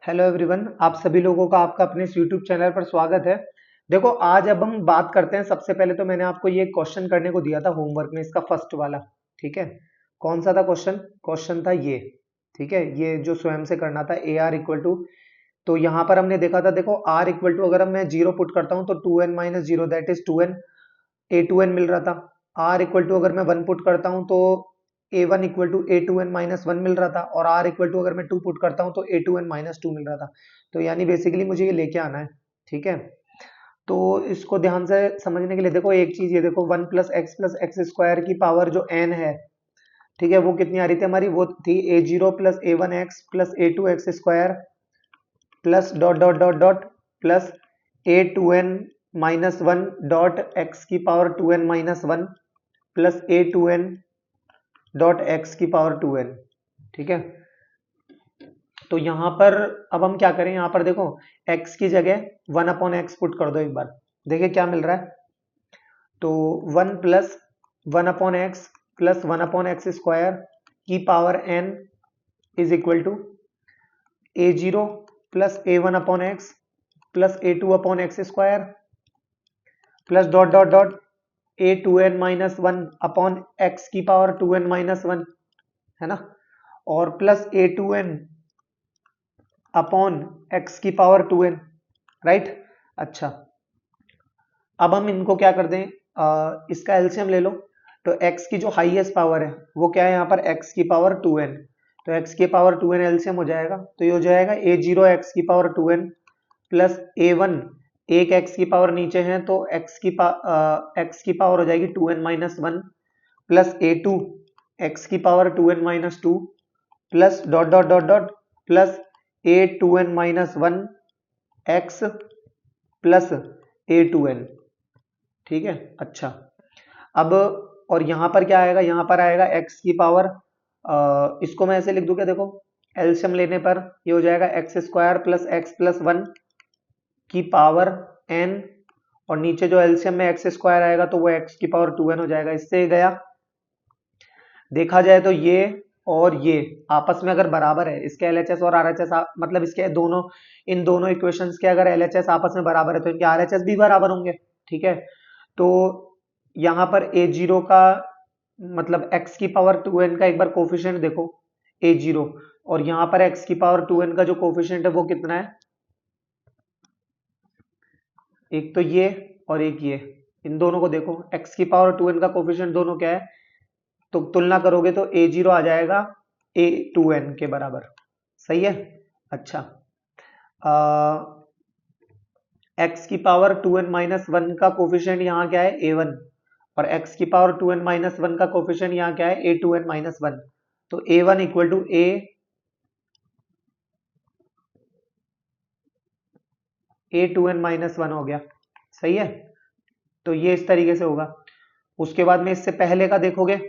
Hello everyone, आप सभी लोगों का आपका अपने इस यूट्यूब चैनल पर स्वागत है। देखो, आज अब हम बात करते हैं। सबसे पहले तो मैंने आपको ये क्वेश्चन करने को दिया था होमवर्क में, इसका फर्स्ट वाला। ठीक है, कौन सा था क्वेश्चन? क्वेश्चन था ये। ठीक है, ये जो स्वयं से करना था, ए आर इक्वल टू। तो यहाँ पर हमने देखा था, देखो आर इक्वल टू अगर मैं जीरो पुट करता हूँ तो 2n-0 that is 2n, a2n मिल रहा था। आर इक्वल टू अगर मैं 1 पुट करता हूँ तो a1 इक्वल टू a2n-1 मिल रहा था, और आर इक्वल टू अगर मैं 2 पुट करता हूँ तो a2n-2 मिल रहा था। तो यानी बेसिकली मुझे ये लेके आना है। ठीक है, तो इसको ध्यान से समझने के लिए देखो एक चीज, ये देखो 1 + x + x² की पावर जो n है, ठीक है, वो कितनी आ रही थी हमारी? वो थी a0 + a1x + a2x² plus dot dot dot dot plus a2n-1 dot x की power 2n-1 plus a2n dot x की पावर 2n। ठीक है, तो यहां पर अब हम क्या करें? यहां पर देखो x की जगह 1/x पुट कर दो एक बार, देखिए क्या मिल रहा है। तो 1 + 1/x प्लस 1/x² की power n is equal to a0 + a1/x plus a2/x² plus dot dot dot a2n-1 upon x की पावर 2n-1, है ना, और प्लस a2n अपॉन x की पावर 2n। राइट। अच्छा, अब हम इनको क्या कर दें, इसका एलसीएम ले लो। तो x की जो हाईएस्ट पावर है वो क्या है यहाँ पर? x की पावर 2n। तो x की पावर 2n एलसीएम हो जाएगा, तो ये हो जाएगा a0 x की पावर 2n प्लस a1, एक x की पावर नीचे है तो x की पावर हो जाएगी 2n-1 प्लस a2 x की power 2n-2 plus dot dot dot dot plus a2n-1 x plus a2n। ठीक है, अच्छा, अब और यहां पर क्या आएगा? यहां पर आएगा x की पावर, इसको मैं ऐसे लिख दूं क्या? देखो एलसीएम लेने पर ये हो जाएगा x² प्लस x प्लस 1 की पावर n, और नीचे जो एलसीएम में x² आएगा तो वो x की पावर 2n हो जाएगा। इससे गया, देखा जाए तो ये और ये आपस में अगर बराबर है, इसके एलएचएस और आरएचएस, मतलब इसके दोनों, इन दोनों इक्वेशंस के अगर एलएचएस आपस में बराबर है तो इनके आरएचएस भी बराबर होंगे। ठीक है, तो यहाँ पर a0 का मतलब x की पावर 2n का एक बार कोफिशिएंट देखो, a0, और यहाँ पर x की पावर 2n का जो कोफिशिएंट है वो कितना है? एक तो ये और एक ये, इन दोनों को देखो, x की पावर 2n का कोफिशिएंट दोनों क्या है? तो तुलना करोगे तो a0 आ जाएगा a2n के बराबर। सही है। अच्छा, x की पावर 2n-1 का कोफिशिएंट यहाँ क्या है? a1, और x की पावर 2n-1 का कोफिशिएंट यहाँ क्या है? a2n-1। तो a1 इक्वल टू a2n-1 हो गया। सही है, तो ये इस तरीके से होगा। उसके बाद में इससे पहले का देखोगे,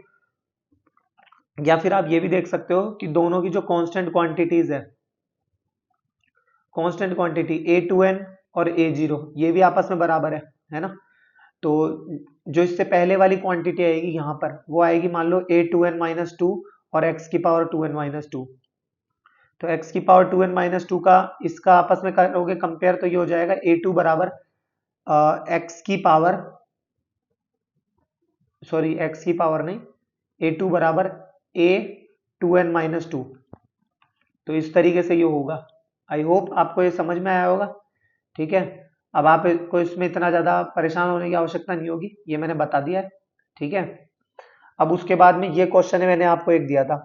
या फिर आप ये भी देख सकते हो कि दोनों की जो कांस्टेंट क्वांटिटीज है, कांस्टेंट क्वांटिटी a2n और a0, ये भी आपस में बराबर है ना। तो जो इससे पहले वाली क्वांटिटी आएगी यहाँ पर, वो आएगी मान लो a2n-2 और x की पावर 2n-2। तो x की पावर 2n-2 का इसका आपस में करोगे कंपेयर, तो ये हो जाएगा a2 बराबर x की पावर, सॉरी x की पावर नहीं, a2 बराबर a2n-2। तो इस तरीके से ये होगा। आई होप आपको ये समझ में आया होगा। ठीक है, अब आपको इसमें इतना ज्यादा परेशान होने की आवश्यकता नहीं होगी, ये मैंने बता दिया है। ठीक है, अब उसके बाद में ये क्वेश्चन है, मैंने आपको एक दिया था।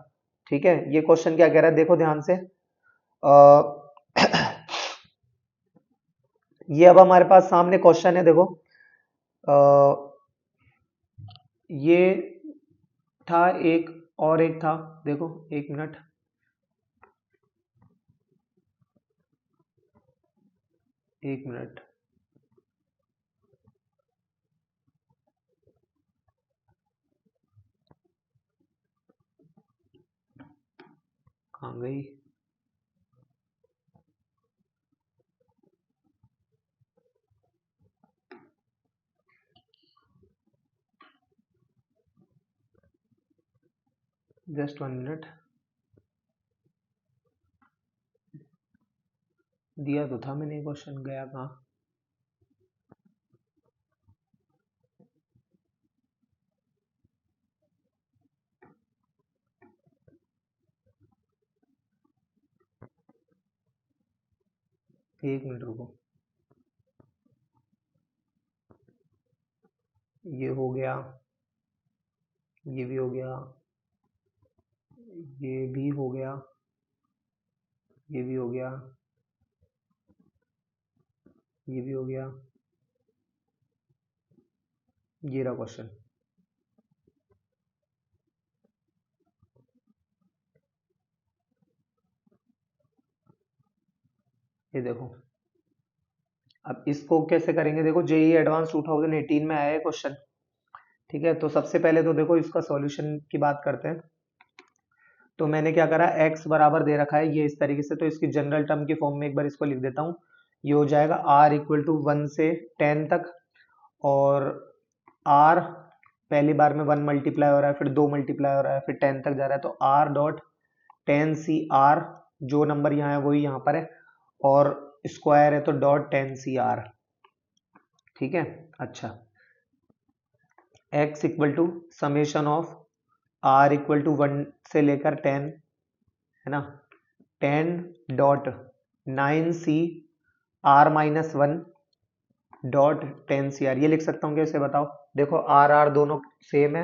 ठीक है, ये क्वेश्चन क्या कह रहा है, देखो ध्यान से। ये अब हमारे पास सामने क्वेश्चन है, देखो ये था एक, और एक था, देखो एक मिनट, एक मिनट, कहाँ गई? Just 1 minute. दिया तो था मैंने क्वेश्चन, गया कहाँ? एक मिनट रुको, ये हो गया, ये भी हो गया, ये भी हो गया, ये भी हो गया, ये भी हो गया, ये रहा क्वेश्चन। ये देखो, अब इसको कैसे करेंगे, देखो जेई एडवांस 2018 में आया है क्वेश्चन, ठीक है। तो सबसे पहले तो देखो इसका सॉल्यूशन की बात करते हैं। तो मैंने क्या करा, x बराबर दे रखा है ये इस तरीके से, तो इसकी जनरल टर्म की फॉर्म में एक बार इसको लिख देता हूँ। ये हो जाएगा r इक्वल टू 1 से 10 तक, और r पहली बार में 1 मल्टीप्लाई हो रहा है, फिर 2 मल्टीप्लाई हो रहा है, फिर 10 तक जा रहा है, तो r डॉट 10 सी आर, जो नंबर यहाँ है वही यहाँ पर है, और स्क्वायर है तो डॉट 10 सी आर, ठीक है। अच्छा, x equal to summation of r equal to 1 से लेकर 10 है ना, 10 dot 9 C are minus 1 dot 10 C R, ये लिख सकता हूँ कैसे बताओ? देखो आर आर दोनों सेम है,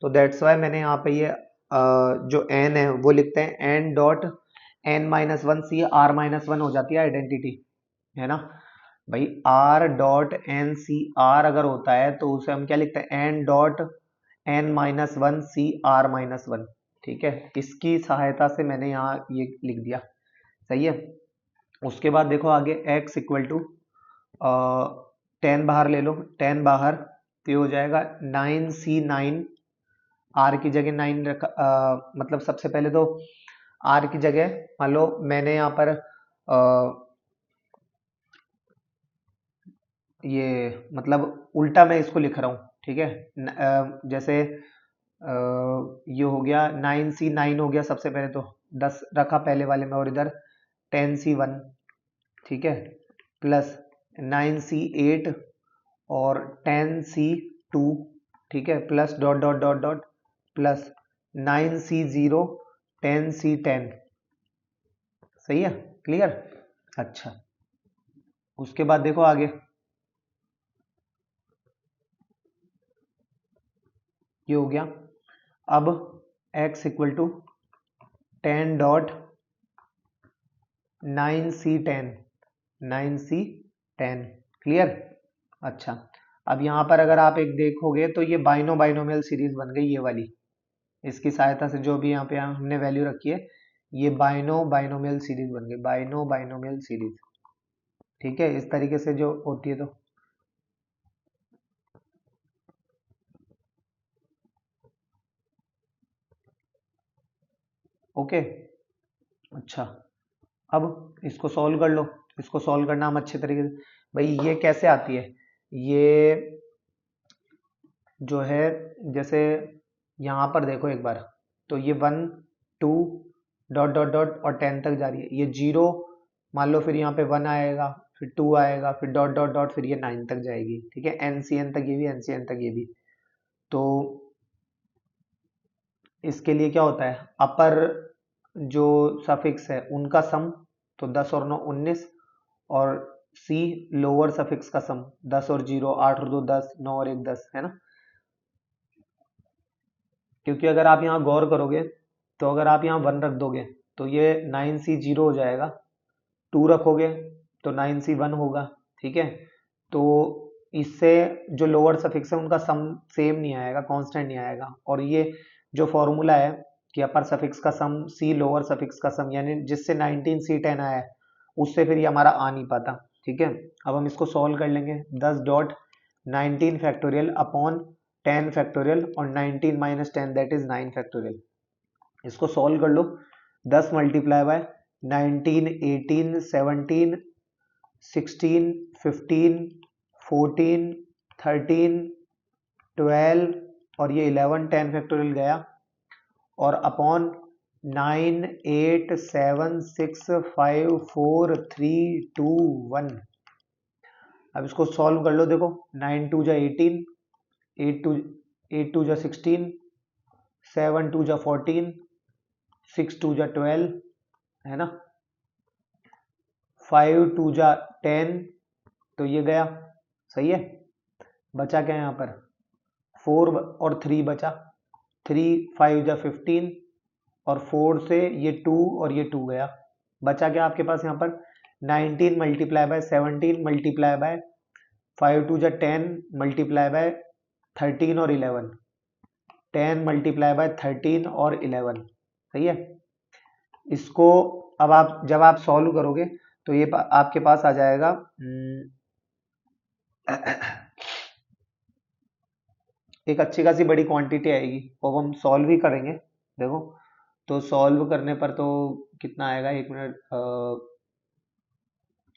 तो दैट्स वाई मैंने यहाँ पे ये जो n है वो लिखते हैं n dot n minus 1 C are minus 1 हो जाती है आइडेंटिटी, है ना भाई। r dot N C R अगर होता है तो उसे हम क्या लिखते हैं, n dot n minus 1 C are minus 1, ठीक है। इसकी सहायता से मैंने यहाँ ये लिख दिया, सही है। उसके बाद देखो आगे x इक्वल टू 10 बाहर ले लो, 10 बाहर, तो ये हो जाएगा 9c9, r की जगह 9 रखा, मतलब सबसे पहले तो r की जगह मान लो मैंने यहाँ पर ये मतलब उल्टा मैं इसको लिख रहा हूँ, ठीक है। जैसे ये हो गया 9c9 हो गया, सबसे पहले तो 10 रखा पहले वाले में, और इधर 10c1, ठीक है, प्लस 9c8 और 10c2, ठीक है, plus dot dot dot dot plus 9c0 10c10, सही है, क्लियर। अच्छा, उसके बाद देखो आगे, ये हो गया। अब x equal to 10 dot 9c10, 9c10, clear. अच्छा, अब यहाँ पर अगर आप एक देखोगे तो ये बाइनोमियल सीरीज बन गई, ये वाली, इसकी सहायता से जो भी यहाँ पे हमने वैल्यू रखी है, ये बाइनोमियल सीरीज बन गई, बाइनोमियल सीरीज, ठीक है। इस तरीके से जो होती है, तो ओके। अच्छा, अब इसको सॉल्व कर लो, इसको सॉल्व करना हम अच्छे तरीके से, भाई ये कैसे आती है, ये जो है, जैसे यहाँ पर देखो एक बार, तो ये 1 2 डॉट डॉट डॉट और 10 तक जा रही है, ये 0 मान लो, फिर यहाँ पे 1 आएगा, फिर 2 आएगा, फिर डॉट डॉट डॉट, फिर ये 9 तक जाएगी, ठीक है, एन सी एन तक ये भी, एन सी एन तक ये भी। तो इसके लिए क्या होता है, अपर जो सफिक्स है उनका सम, तो 10 और 9 19, और सी लोअर सफिक्स का सम 10 और 0 8 और 2 10, 9 और 1 10, है ना। क्योंकि अगर आप यहाँ गौर करोगे, तो अगर आप यहाँ 1 रख दोगे तो ये 9c0 हो जाएगा, 2 रखोगे तो 9c1 होगा, ठीक है। तो इससे जो लोअर सफिक्स है उनका सम सेम नहीं आएगा, कांस्टेंट नहीं आएगा, और ये जो फॉर्मूला है कि अपर सफिक्स का सम सी लोअर सफिक्स का सम, यानी जिससे 19c10 आया है, उससे फिर ये हमारा आ नहीं पाता, ठीक है। अब हम इसको सॉल्व कर लेंगे, 10 डॉट 19 फैक्टोरियल अपॉन 10 फैक्टोरियल और 19 माइनस 10 दैट इज 9 फैक्टोरियल। इसको सॉल्व कर लो, 10 मल्टीप्लाई बाय 19 18 17 16 15 14 13 12 और ये 11 10 फैक्टोरियल गया, और अपॉन 98765432 1। अब इसको सॉल्व कर लो। देखो 9 2 जा 18, 8 2 जा 16, 7 2 जा 14, 6 2 जा 12, है ना, 5 2 जा 10, तो ये गया, सही है। बचा क्या यहाँ पर, 4 और 3 बचा, 3 5 जा 15 और 4 से ये 2 और ये 2 गया। बचा क्या आपके पास यहाँ पर, 19 मल्टीप्लाई बाय 17 मल्टीप्लाई बाय 5 2 जा 10 मल्टीप्लाई बाय 13 और 11, 10 मल्टीप्लाई बाय 13 और 11, सही है। इसको अब आप जब आप सॉल्व करोगे तो ये आपके पास आ जाएगा एक अच्छी खासी बड़ी क्वांटिटी आएगी। अब हम सॉल्व ही करेंगे। देखो तो सॉल्व करने पर तो कितना आएगा, एक मिनट,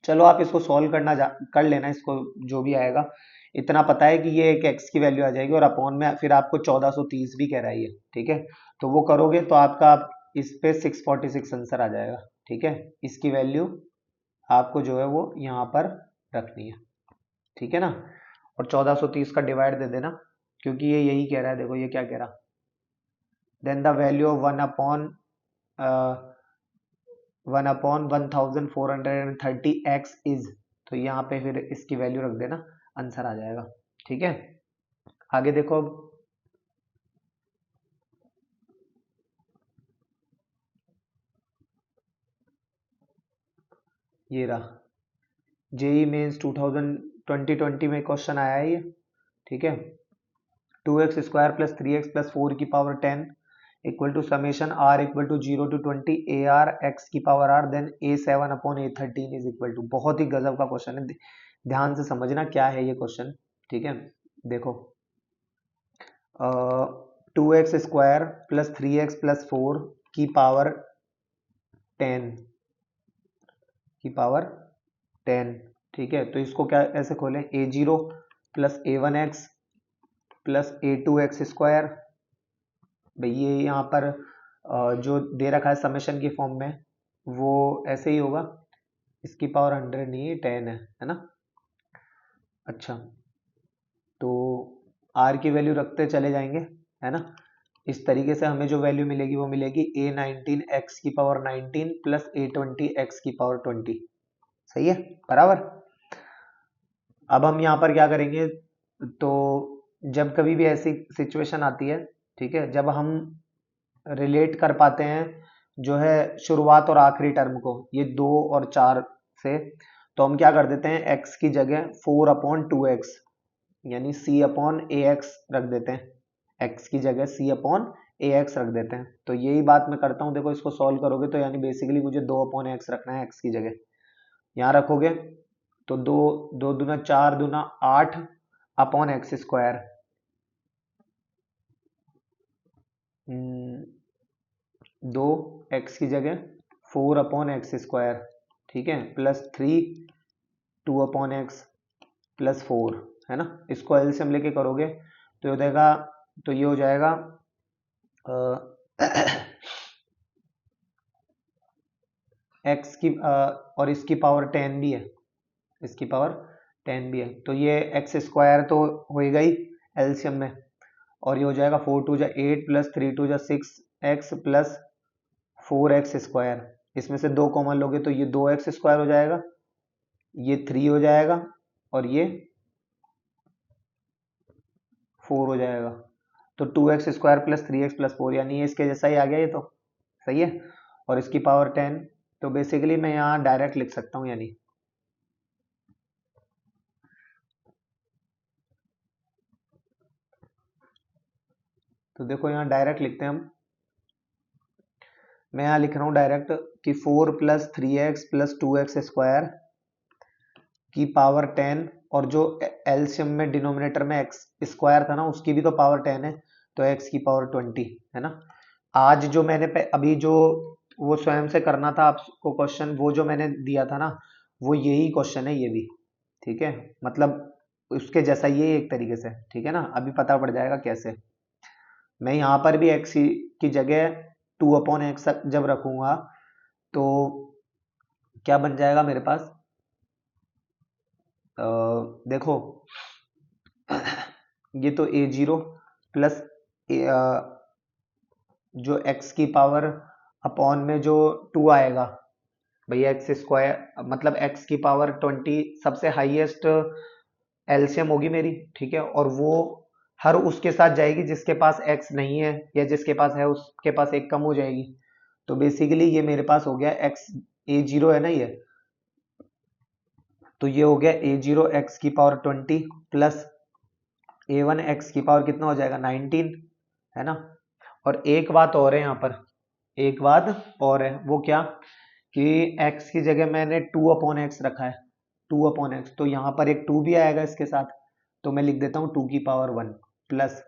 चलो आप इसको सॉल्व कर लेना, इसको जो भी आएगा। इतना पता है कि ये एक एक्स की वैल्यू आ जाएगी और अपॉन में फिर आपको 1430 भी कह रहा है ये, ठीक है। तो वो करोगे तो आपका इस पे 646 आंसर आ जाएगा, ठीक है। इसकी वैल्यू आपको जो है वो यहाँ पर रखनी है, ठीक है ना। और 1430 का डिवाइड दे देना, क्योंकि ये यही कह रहा है। देखो ये क्या कह रहा, then the value of 1/1430 x is, तो यहाँ पे फिर इसकी वैल्यू रख देना, आंसर आ जाएगा, ठीक है। आगे देखो अब, ये रहा जेई मेंस 2020 में क्वेश्चन आया है ये, ठीक है। 2x square plus 3x plus 4 की power 10 equal to summation r equal to 0 to 20 ar x की power r then a7 upon a13 is equal to. बहुत ही गजब का क्वेश्चन है, ध्यान से समझना क्या है ये क्वेश्चन, ठीक है। देखो 2x square plus 3x plus 4 की पावर 10 की पावर 10, ठीक है। तो इसको क्या ऐसे खोलें, a0 plus a1x plus a2x square. भाई ये यहाँ पर जो दे रखा है समेशन की फॉर्म में, वो ऐसे ही होगा। इसकी पावर 100 नहीं है, 10 है ना। अच्छा, तो r की वैल्यू रखते चले जाएंगे, है ना। इस तरीके से हमें जो वैल्यू मिलेगी वो मिलेगी a19 x की पावर 19 प्लस a20 x की पावर 20, सही है, बराबर। अब हम यहाँ पर क्या करेंगे, तो जब कभी भी ऐसी सिचुएशन आती है, ठीक है, जब हम रिलेट कर पाते हैं जो है शुरुआत और आखिरी टर्म को, ये 2 और 4 से, तो हम क्या कर देते हैं, x की जगह 4/2x यानी c अपॉन ax रख देते हैं, x की जगह c अपॉन ax रख देते हैं। तो यही बात मैं करता हूँ। देखो इसको सॉल्व करोगे तो यानी बेसिकली मुझे 2/x रखना है x की जगह, यहाँ रखोगे तो 2 2 दूना 4 दूना 8 अपॉन एक्स स्क्वायर, 2 x की जगह 4/x स्क्वायर, ठीक है, प्लस 3 2/x प्लस 4, है ना। इसको एलसीएम लेके करोगे तो ये देगा, तो ये हो जाएगा x की और इसकी पावर 10 भी है, इसकी पावर 10 भी है, तो ये एक्स स्क्वायर तो होएगा ही एलसीएम में, और ये हो जाएगा 4 2 जा 8 प्लस 3 2 जा 6x प्लस 4x स्क्वायर। इसमें से 2 कॉमन लोगे तो ये 2x स्क्वायर हो जाएगा, ये 3 हो जाएगा और ये 4 हो जाएगा। तो 2x square plus 3x plus 4 यानी ये इसके जैसा ही आ गया, ये तो सही है। और इसकी पावर 10, तो बेसिकली मैं यहाँ डायरेक्ट लिख सकता हूँ, यानी तो देखो यहाँ डायरेक्ट लिखते हैं हम। मैं यहाँ लिख रहा हूँ डायरेक्ट कि 4 plus 3x plus 2x square की पावर 10, और जो एलसीएम में डिनोमिनेटर में x स्क्वायर था ना, उसकी भी तो पावर 10 है, तो x की पावर 20, है ना। आज जो मैंने अभी जो वो स्वयं से करना था आपको क्वेश्चन, वो जो मैंने दिया था ना, वो यही क्वेश्चन है ये भी, ठीक है, मतलब उसके जैसा ये एक तरीके से, ठीक है ना। अभी पता पड़ जाएगा कैसे। मैं यहाँ पर भी x की जगह 2/x जब रखूंगा तो क्या बन जाएगा मेरे पास? देखो ये तो a0 प्लस जो x की पावर अपॉन में जो 2 आएगा भैया, एक्स स्क्वायर मतलब x की पावर 20 सबसे हाईएस्ट एलसीएम होगी मेरी, ठीक है, और वो हर उसके साथ जाएगी जिसके पास x नहीं है, या जिसके पास है उसके पास एक कम हो जाएगी। तो बेसिकली ये मेरे पास हो गया x a0 है ना ये, तो ये हो गया a0 x की पावर 20 प्लस a1 x की पावर कितना हो जाएगा 19, है ना। और एक बात और है यहाँ पर, एक बात और है, वो क्या कि x की जगह मैंने 2/x रखा है, 2/x, तो यहाँ पर एक 2 भी आएगा इसके साथ, तो मैं लिख देता हूँ 2 की पावर 1 प्लस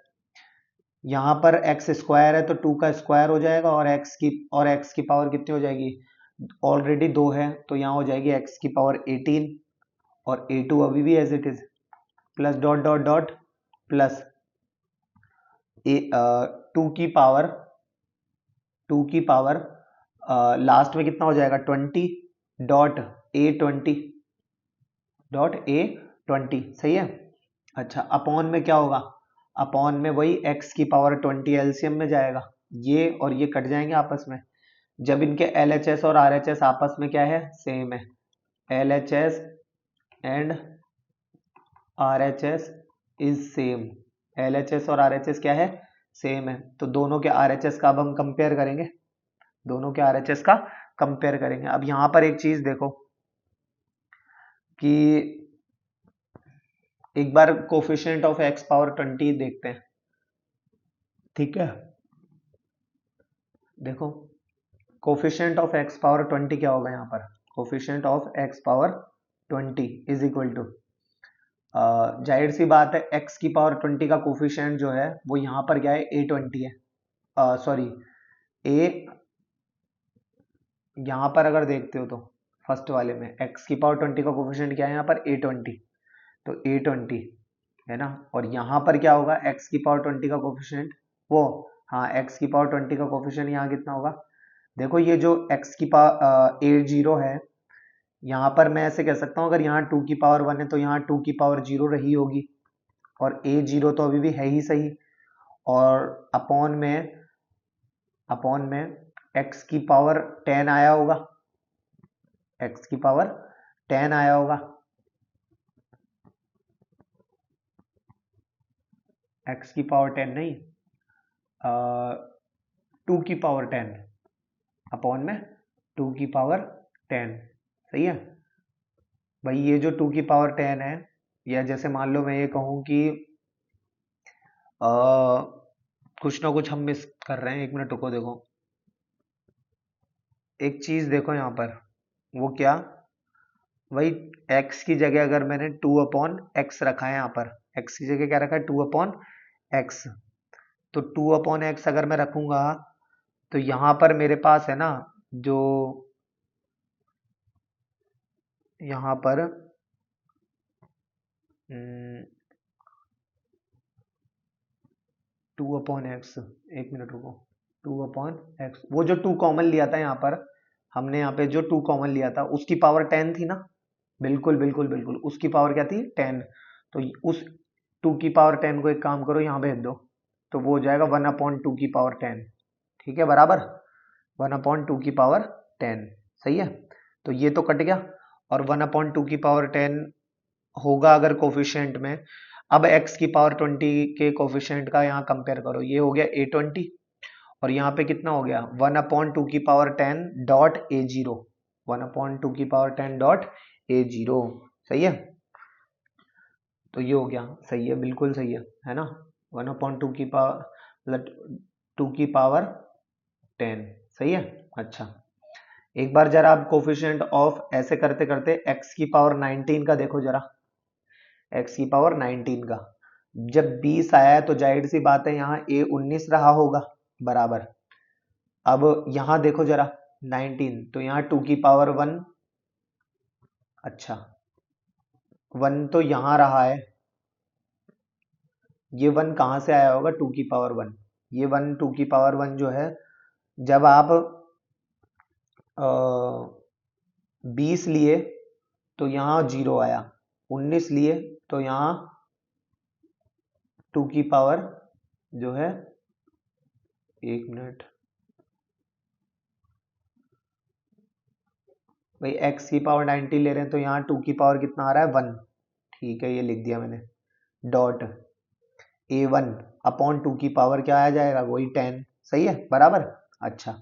यहाँ पर x स्क्वायर है तो 2 का स्क्वायर हो जाएगा, और x की पावर कितनी हो जाएगी, ऑलरेडी 2 है तो यहाँ हो जाएगी x की पावर 18, और a2 अभी भी as it is, plus dot dot dot plus two की पावर लास्ट में कितना हो जाएगा 20 डॉट a20 सही है। अच्छा, अपॉन में क्या होगा, अपॉन में वही x की पावर 20 एलसीएम में जाएगा, ये और ये कट जाएंगे आपस में, जब इनके LHS और RHS आपस में क्या है, सेम है, LHS and RHS is same, LHS और RHS क्या है, सेम है, तो दोनों के RHS का अब हम कंपेयर करेंगे, दोनों के RHS का कंपेयर करेंगे। अब यहां पर एक चीज देखो कि एक बार कोफिशिएंट ऑफ x पावर 20 देखते हैं, ठीक है। देखो कोफिशिएंट ऑफ x पावर 20 क्या होगा यहाँ पर, coefficient of x power 20 is equal to, जाहिर सी बात है x की पावर 20 का कोफिशिएंट जो है वो यहाँ पर क्या है a20 है, सॉरी a, यहाँ पर अगर देखते हो तो फर्स्ट वाले में x की पावर 20 का कोफिशिएंट क्या है यहाँ पर a20, तो a20 है ना, और यहाँ पर क्या होगा x की पावर 20 का कोफिशिएंट, वो हाँ x की पावर 20 का कोफिशिएंट यहाँ कितना होगा, देखो ये जो x की पावर a0 है, यहाँ पर मैं ऐसे कह सकता हूँ अगर यहाँ 2 की पावर 1 है तो यहाँ 2 की पावर 0 रही होगी, और a0 तो अभी भी है ही सही, और अपॉन में x की पावर 10 आया होगा, x की पावर 10 आया होगा, x की पावर 10 नहीं, 2 की पावर 10 अपॉन में 2 की पावर 10, सही है भाई। ये जो 2 की पावर 10 है, या जैसे मान लो मैं ये कहूँ कि कुछ ना कुछ हम मिस कर रहे हैं, एक मिनट रुको, देखो एक चीज देखो यहाँ पर, वो क्या, वही x की जगह अगर मैंने 2/x रखा है, यहाँ पर x की जगह क्या रखा है 2/x, तो 2/x अगर मैं रखूंगा तो यहाँ पर मेरे पास है ना, जो यहाँ पर 2/x, एक मिनट रुको, 2/x, वो जो 2 कॉमन लिया था यहाँ पर, हमने यहाँ पे जो 2 कॉमन लिया था उसकी पावर 10 थी ना, बिल्कुल बिल्कुल बिल्कुल, उसकी पावर क्या थी 10, तो उस 2 की पावर 10 को एक काम करो यहाँ भेज दो, तो वो हो जाएगा 1/2 की पावर 10, ठीक है, बराबर 1/2 की पावर 10, सही है। तो ये तो कट गया, और 1/2 की पावर 10 होगा अगर कोफिशिएंट में, अब x की पावर 20 के कोफिशिएंट का यहाँ कंपेयर करो, ये हो गया a20, और यहाँ पे कितना हो गया 1/2 की पावर 10 डॉट a0, 1/2 की पावर 10 डॉट a0, सही है। तो ये हो गया, सही है, बिल्कुल सही है ना, 1/2 की पावर मतलब 2 की पावर 10, सही है। अच्छा, एक बार जरा आप कोफिशिएंट ऑफ ऐसे करते करते x की पावर 19 का देखो जरा, x की पावर 19 का, जब 20 आया है तो जाहिर सी बात है यहाँ a 19 रहा होगा, बराबर। अब यहाँ देखो जरा 19, तो यहाँ 2 की पावर 1, अच्छा 1 तो यहाँ रहा है, ये 1 कहाँ से आया होगा 2 की पावर 1, ये 1 2 की पावर 1 जो है जब आप 20 लिए तो यहाँ 0 आया, 19 लिए तो यहाँ 2 की पावर जो है, 1 मिनट भाई, x की पावर 90 ले रहे हैं तो यहाँ 2 की पावर कितना आ रहा है, 1। ठीक है, ये लिख दिया मैंने। डॉट a1 अपॉन 2 की पावर क्या आ जाएगा, वही 10। सही है, बराबर। अच्छा,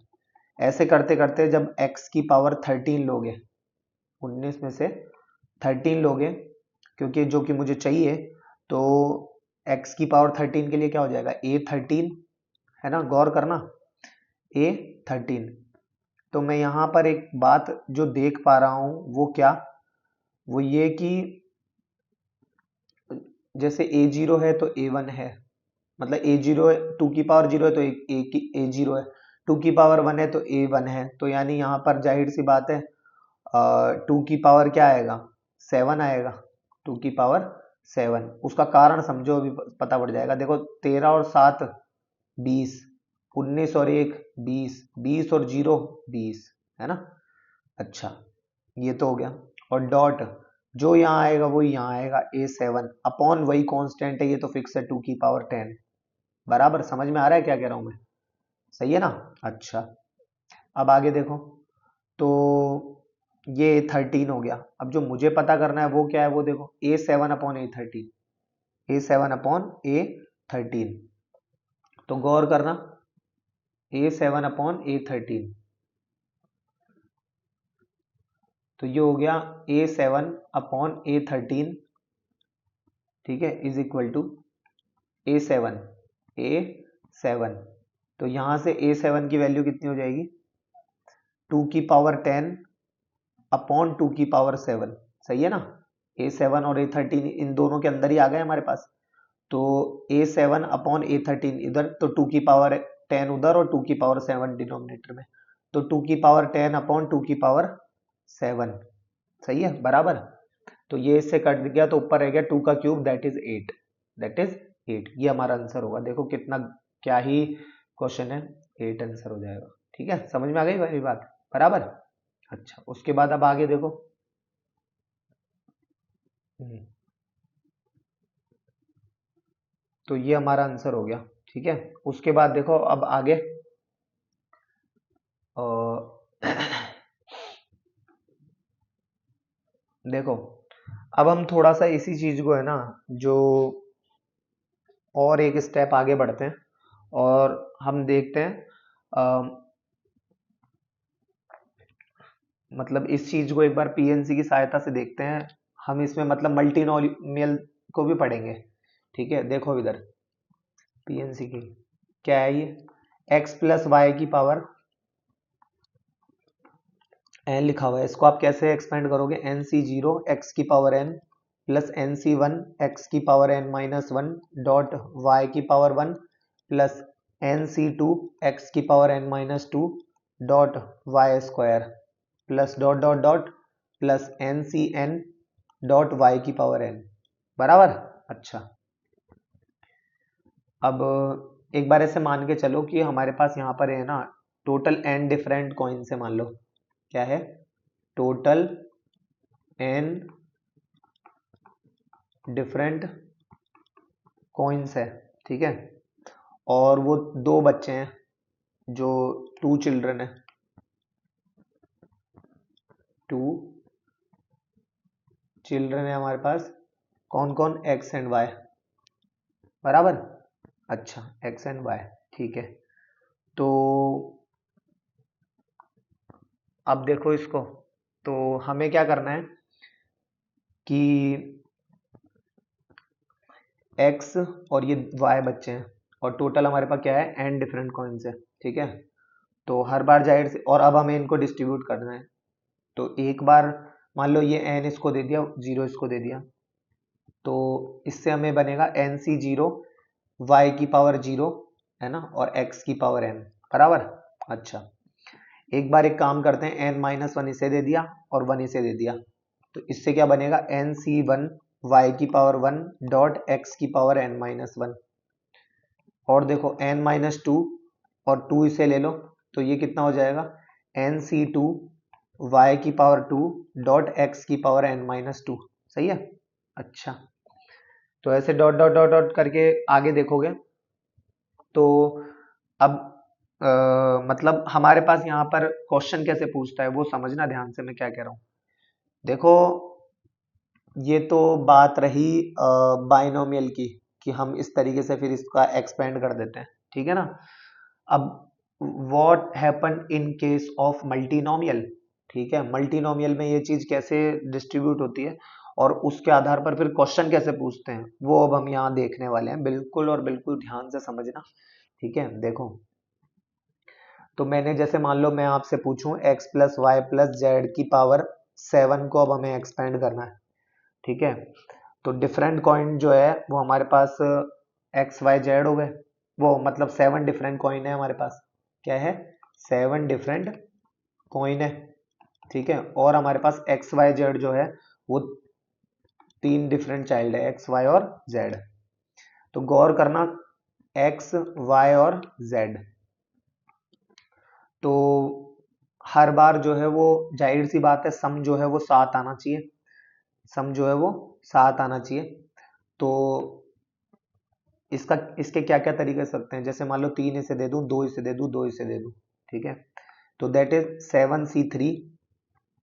ऐसे करते करते जब x की पावर 13 लोगे, 19 में से 13 लोगे, क्योंकि जो कि मुझे चाहिए, तो x की पावर 13 के लिए क्या हो जाएगा, a13, है ना, गौर करना, a13। तो मैं यहाँ पर एक बात जो देख पा रहा हूँ वो क्या, वो ये कि जैसे a0 है तो a1 है, मतलब a0 है, 2 की पावर 0 है तो a0 है, 2 की पावर 1 है तो a1 है, तो यानी यहाँ पर जाहिर सी बात है 2 की पावर क्या आएगा, 7 आएगा, 2 की पावर 7। उसका कारण समझो, अभी पता पड़ जाएगा। देखो 13 और 7 20, 19 और 1 20, 20 और 0 20, है ना। अच्छा, ये तो हो गया। और डॉट जो यहाँ आएगा वही यहाँ आएगा, a7 अपॉन वही कांस्टेंट है, ये तो फिक्स है, 2 की पावर 10। बराबर, समझ में आ रहा है क्या कह रहा हूं मैं, सही है ना। अच्छा, अब आगे देखो, तो ये 13 हो गया। अब जो मुझे पता करना है वो क्या है, वो देखो a7 upon a13, a7 upon a13। तो गौर करना, a7 अपॉन a13, तो ये हो गया a7 अपॉन a13, ठीक है, is equal to a7, a7। तो यहां से a7 की वैल्यू कितनी हो जाएगी, 2 की पावर 10 अपॉन 2 की पावर 7। सही है ना, a7 और a13 इन दोनों के अंदर ही आ गए हमारे पास। तो a7 अपॉन a13 इधर, तो 2 की पावर 10 उधर और 2 की पावर 7 डिनोमिनेटर में, तो 2 की पावर 10 अपॉन 2 की पावर 7। सही है, बराबर। तो ये इससे कट गया तो ऊपर रह गया 2 का cube, that is 8, that is 8। ये हमारा आंसर होगा। देखो कितना, क्या ही क्वेश्चन है, 8 आंसर हो जाएगा। ठीक है, समझ में आ गई मेरी बात, बराबर। अच्छा, उसके बाद अब आगे देखो, तो ये हमारा आंसर हो गया। ठीक है, उसके बाद देखो अब आगे, देखो अब हम थोड़ा सा इसी चीज को है ना, जो और एक स्टेप आगे बढ़ते हैं और हम देखते हैं, मतलब इस चीज को एक बार पीएनसी की सहायता से देखते हैं। हम इसमें मतलब मल्टीनोमियल को भी पढ़ेंगे। ठीक है, देखो इधर पीएनसी की क्या है, ये x प्लस वाई की पावर n लिखा हुआ है, इसको आप कैसे एक्सपेंड करोगे, एन सी जीरो एक्स की power n plus n C one x की power n minus one dot y की power 1 plus n C two x की power n minus two dot y square plus dot dot dot plus n C n dot y की power n, बराबर। अच्छा, अब एक बार ऐसे मान के चलो कि हमारे पास यहाँ पर है ना, टोटल n डिफरेंट कॉइन्स है, मान लो क्या है, टोटल n डिफरेंट कॉइन्स है। ठीक है, और वो दो बच्चे हैं, जो 2 चिल्ड्रन है, 2 चिल्ड्रन है हमारे पास, कौन कौन, x एंड y, बराबर। अच्छा, x एंड y, ठीक है। तो अब देखो इसको, तो हमें क्या करना है कि x और ये y बच्चे हैं, और टोटल हमारे पास क्या है, n डिफरेंट कॉइन्स है। ठीक है, तो हर बार जाहिर से, और अब हमें इनको डिस्ट्रीब्यूट करना है। तो एक बार मान लो ये n इसको दे दिया, 0 इसको दे दिया, तो इससे हमें बनेगा एन सी जीरो वाई की पावर 0, है ना, और x की पावर n, बराबर। अच्छा, एक बार एक काम करते हैं, n माइनस वन इसे दे दिया और 1 इसे दे दिया, तो इससे क्या बनेगा, एन सी वन वाई की पावर 1 डॉट x की पावर n माइनस वन। और देखो n माइनस टू और 2 इसे ले लो, तो ये कितना हो जाएगा nc2 y की पावर 2 डॉट x की पावर n-2। सही है। अच्छा, तो ऐसे डॉट डॉट डॉट डॉट करके आगे देखोगे तो अब मतलब हमारे पास यहाँ पर क्वेश्चन कैसे पूछता है वो समझना ध्यान से मैं क्या कह रहा हूँ। देखो, ये तो बात रही बाइनोमियल की कि हम इस तरीके से फिर इसका एक्सपेंड कर देते हैं, ठीक है ना। अब what happen in case of multinomial, ठीक है, मल्टीनोमियल में ये चीज कैसे डिस्ट्रीब्यूट होती है और उसके आधार पर फिर क्वेश्चन कैसे पूछते हैं वो अब हम यहाँ देखने वाले हैं। बिल्कुल और बिल्कुल ध्यान से समझना, ठीक है। देखो, तो मैंने जैसे मान लो मैं आपसे पूछूं x plus Y plus Z की पावर 7 को अब हमें एक्सपेंड करना है, ठीक है। तो डिफरेंट कॉइन जो है वो हमारे पास एक्स वाई जेड हो गए, वो मतलब 7 डिफरेंट कॉइन है हमारे पास। क्या है? 7 डिफरेंट कॉइन है, ठीक है। और हमारे पास एक्स वाई जेड जो है वो 3 डिफरेंट चाइल्ड है, एक्स वाई और जेड। तो गौर करना, एक्स वाई और जेड, तो हर बार जो है वो जाहिर सी बात है सम जो है वो 7 आना चाहिए, सम जो है वो 7 आना चाहिए। तो इसके क्या क्या तरीके हो सकते हैं, जैसे मान लो 3 इसे दे दूं, 2 इसे दे दूं, 2 इसे दे दूं, ठीक है। तो दैट इज 7c3,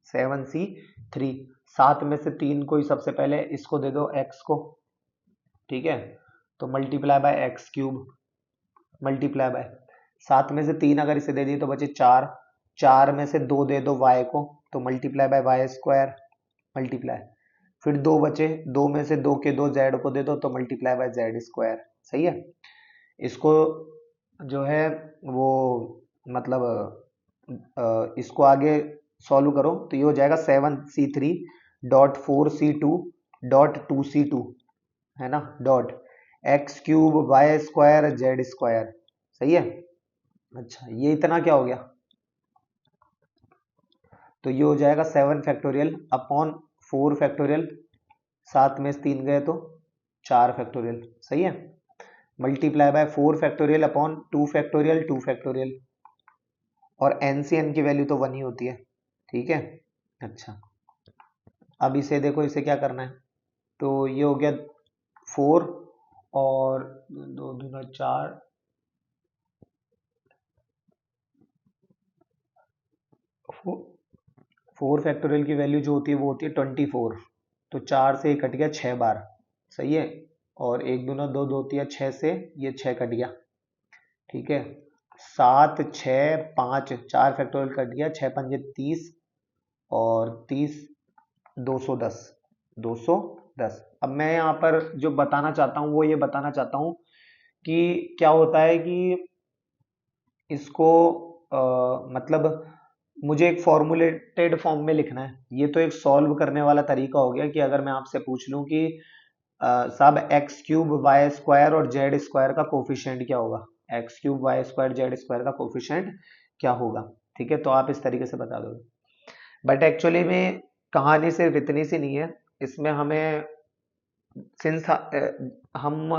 7c3। 7 में से 3 को ही सबसे पहले इसको दे दो x को, ठीक है। तो multiply bye x cube, multiply by 7 में से 3 अगर इसे दे दिए तो बचे 4, 4 में से 2 दे दो y को तो multiply by Y square, multiply, फिर 2 बचे, 2 में से 2 के 2 z को दे दो तो मल्टीप्लाई बाय जेड स्क्वायर। सही है। इसको जो है वो मतलब इसको आगे सॉल्व करो तो ये हो जाएगा 7c3 dot 4c2 dot 2c2, है ना, dot X cube Y square Z square. सही है। अच्छा, ये इतना क्या हो गया, तो ये हो जाएगा 7 फैक्टोरियल अपॉन 4 फैक्टोरियल, 7 में से 3 गए तो 4 फैक्टोरियल। सही है। Multiply bye 4 factorial upon 2 factorial, 2 factorial, और एन से एन की वैल्यू तो 1 ही होती है, ठीक है। अच्छा, अब इसे देखो, इसे क्या करना है, तो ये हो गया 4 और 2 दूना 4, 4 फैक्टोरियल की वैल्यू जो होती है वो होती है 24, तो 4 से 1 कट गया 6 बार। सही है। और 1 दूना 2, 2 होती है 6 से ये 6 कट गया, ठीक है। 7 6 5, 4 फैक्टोरियल कट गया, 6 पंजे 30 और 30 210, 210। अब मैं यहाँ पर जो बताना चाहता हूँ वो ये बताना चाहता हूँ कि क्या होता है कि इसको मतलब मुझे एक फॉर्मुलेटेड फॉर्म में लिखना है। ये तो एक सॉल्व करने वाला तरीका हो गया कि अगर मैं आपसे पूछ लूं कि सब एक्स क्यूब वाई स्क्वायर और जेड स्क्वायर का कोफिशिएंट क्या होगा, X cube Y square Z square का कोफिशिएंट क्या होगा, ठीक है, तो आप इस तरीके से बता दोगे। बट एक्चुअली में कहानी सिर्फ इतनी सी नहीं है, इसमें हमें सिंस हम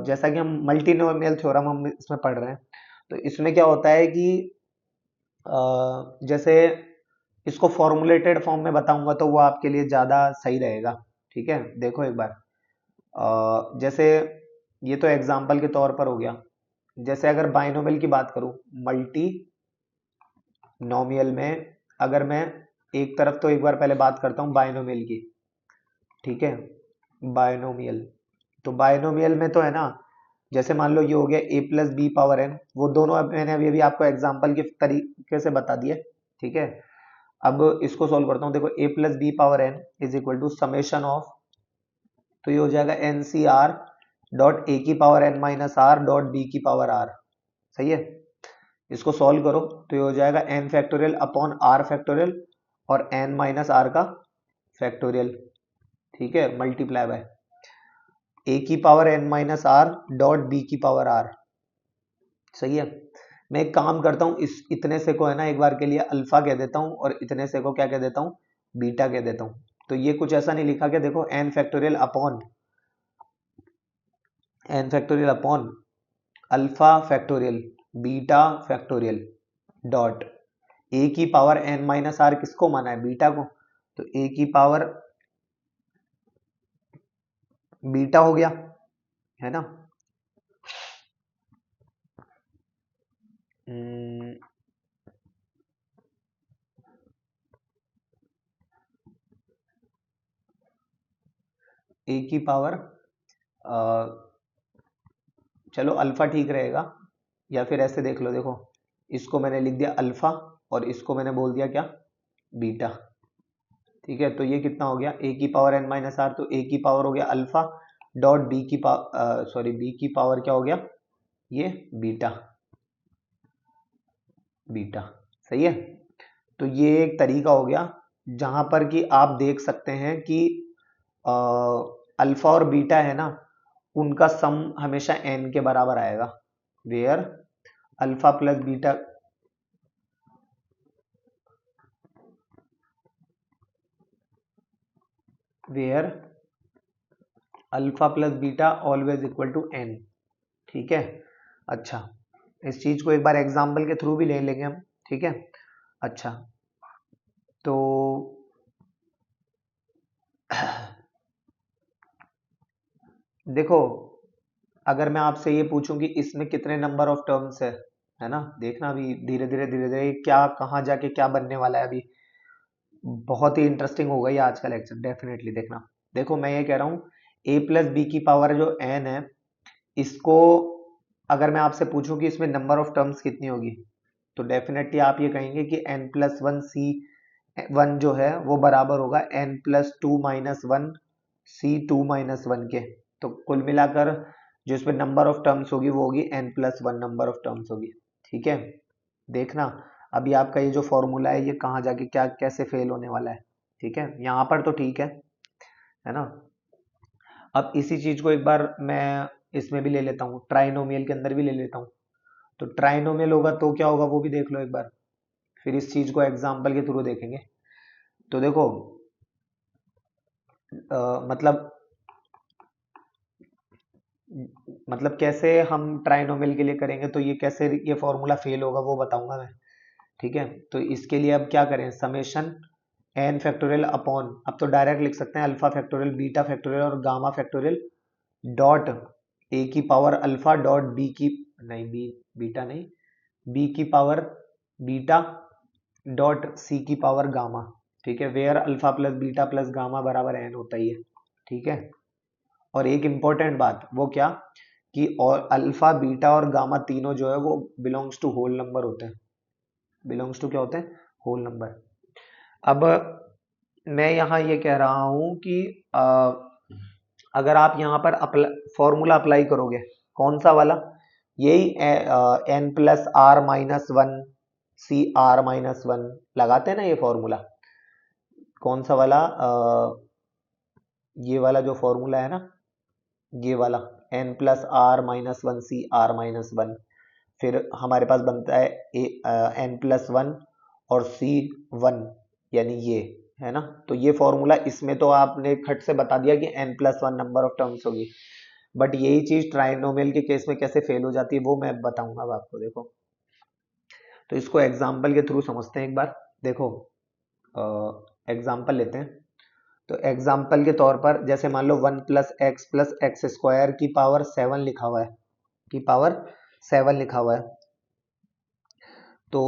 जैसा कि हम मल्टीनोमियल थ्योरम हम इसमें पढ़ रहे हैं, तो इसमें क्या होता है कि जैसे इसको फॉर्मुलेटेड फॉर्म में बताऊंगा तो वो आपके लिए ज़्यादा सही रहेगा, ठीक है। देखो एक बार, जैसे ये तो एग्जाम्पल के तौर पर हो गया, जैसे अगर बाइनोमियल की बात करूं, मल्टी नोमियल में अगर मैं एक तरफ, तो एक बार पहले बात करता हूं बाइनोमियल की, ठीक है। बाइनोमियल, तो बाइनोमियल में तो है ना, जैसे मान लो ये हो गया a plus B power n, वो दोनों अब मैंने अभी अभी आपको एग्जाम्पल के तरीके से बता दिए, ठीक है। अब इसको सॉल्व करता हूँ, देखो a plus B power n is equal to summation of, तो ये हो जाएगा n C r dot a की power n minus are dot B की पावर r। सही है। इसको सॉल्व करो तो ये हो जाएगा n factorial upon r factorial और n माइनस r का फैक्टोरियल, ठीक है, मल्टीप्लाई बाय a की power n minus are dot B की पावर r। सही है। मैं एक काम करता हूँ, इस इतने से को है ना एक बार के लिए अल्फा कह देता हूँ और इतने से को क्या कह देता हूँ, बीटा कह देता हूँ। तो ये कुछ ऐसा नहीं लिखा कि देखो n factorial upon alpha factorial beta factorial, dot a की पावर एन माइनस आर किसको माना है, बीटा को, तो ए की पावर बीटा हो गया, है ना। ए की पावर चलो अल्फा ठीक रहेगा, या फिर ऐसे देख लो, देखो इसको मैंने लिख दिया अल्फा और इसको मैंने बोल दिया क्या, बीटा। ठीक है, तो ये कितना हो गया, ए की पावर एन माइनस आर, तो ए की पावर हो गया अल्फा डॉट बी की पावर, सॉरी बी की पावर क्या हो गया, ये बीटा, बीटा। सही है, तो ये एक तरीका हो गया जहां पर कि आप देख सकते हैं कि अल्फा और बीटा है ना, उनका सम हमेशा एन के बराबर आएगा, where alpha plus beta, where alpha plus beta always equal to N. ठीक है, अच्छा इस चीज को एक बार एग्जाम्पल के थ्रू भी ले लेंगे हम। ठीक है, अच्छा तो देखो, अगर मैं आपसे ये पूछूं कि इसमें कितने नंबर ऑफ टर्म्स है ना, देखना अभी धीरे धीरे धीरे धीरे क्या कहाँ जाके क्या बनने वाला है, अभी बहुत ही इंटरेस्टिंग होगा ये आज का लेक्चर, डेफिनेटली देखना। देखो मैं ये कह रहा हूँ ए प्लस बी की पावर जो एन है, इसको अगर मैं आपसे पूछूं कि इसमें नंबर ऑफ टर्म्स कितनी होगी, तो डेफिनेटली आप ये कहेंगे कि N plus one C one जो है वो बराबर होगा N plus two minus one C two minus one के। तो कुल मिलाकर जो इसमें नंबर ऑफ टर्म्स होगी वो होगी N plus one number of terms होगी। ठीक है, देखना अभी आपका ये जो फॉर्मूला है ये कहाँ जाके क्या कैसे फेल होने वाला है। ठीक है, यहाँ पर तो ठीक है ना। अब इसी चीज को एक बार मैं इसमें भी ले लेता हूँ, ट्राइनोमियल के अंदर भी ले लेता हूँ। तो ट्राइनोमियल होगा तो क्या होगा वो भी देख लो एक बार, फिर इस चीज को एग्जाम्पल के थ्रू देखेंगे। तो देखो मतलब कैसे हम ट्राइनोमियल के लिए करेंगे, तो ये कैसे ये फॉर्मूला फेल होगा वो बताऊंगा मैं। ठीक है, तो इसके लिए अब क्या करें, समेशन एन फैक्टोरियल अपॉन, अब तो डायरेक्ट लिख सकते हैं अल्फा फैक्टोरियल बीटा फैक्टोरियल और गामा फैक्टोरियल डॉट ए की पावर अल्फा डॉट बी की, नहीं बी बीटा नहीं, बी की पावर बीटा डॉट सी की पावर गामा। ठीक है, where alpha plus beta plus gamma बराबर एन होता ही है। ठीक है, और एक इंपॉर्टेंट बात वो क्या, कि और अल्फा बीटा और गामा तीनों जो है वो बिलोंग्स टू होल नंबर होते हैं, बिलोंग्स टू क्या होते हैं, होल नंबर। अब मैं यहाँ ये कह रहा हूं कि अगर आप यहाँ पर फॉर्मूला अप्लाई करोगे, कौन सा वाला, यही n plus r minus one c are minus one लगाते हैं ना, ये फॉर्मूला कौन सा वाला, ये वाला जो फॉर्मूला है ना, ये वाला n plus r minus one c are minus one, फिर हमारे पास बनता है एन प्लस वन और सी वन, यानी ये है ना। तो ये फॉर्मूला इसमें तो आपने खट से बता दिया कि N plus one number of terms होगी, बट यही चीज ट्राइनोमियल के केस में कैसे फेल हो जाती है वो मैं बताऊंगा अब आपको। देखो तो इसको एग्जाम्पल के थ्रू समझते हैं एक बार। देखो एग्जाम्पल लेते हैं, तो एग्जाम्पल के तौर पर जैसे मान लो वन प्लस एक्स स्क्वायर की पावर सेवन लिखा हुआ है, की पावर सेवन लिखा हुआ है। तो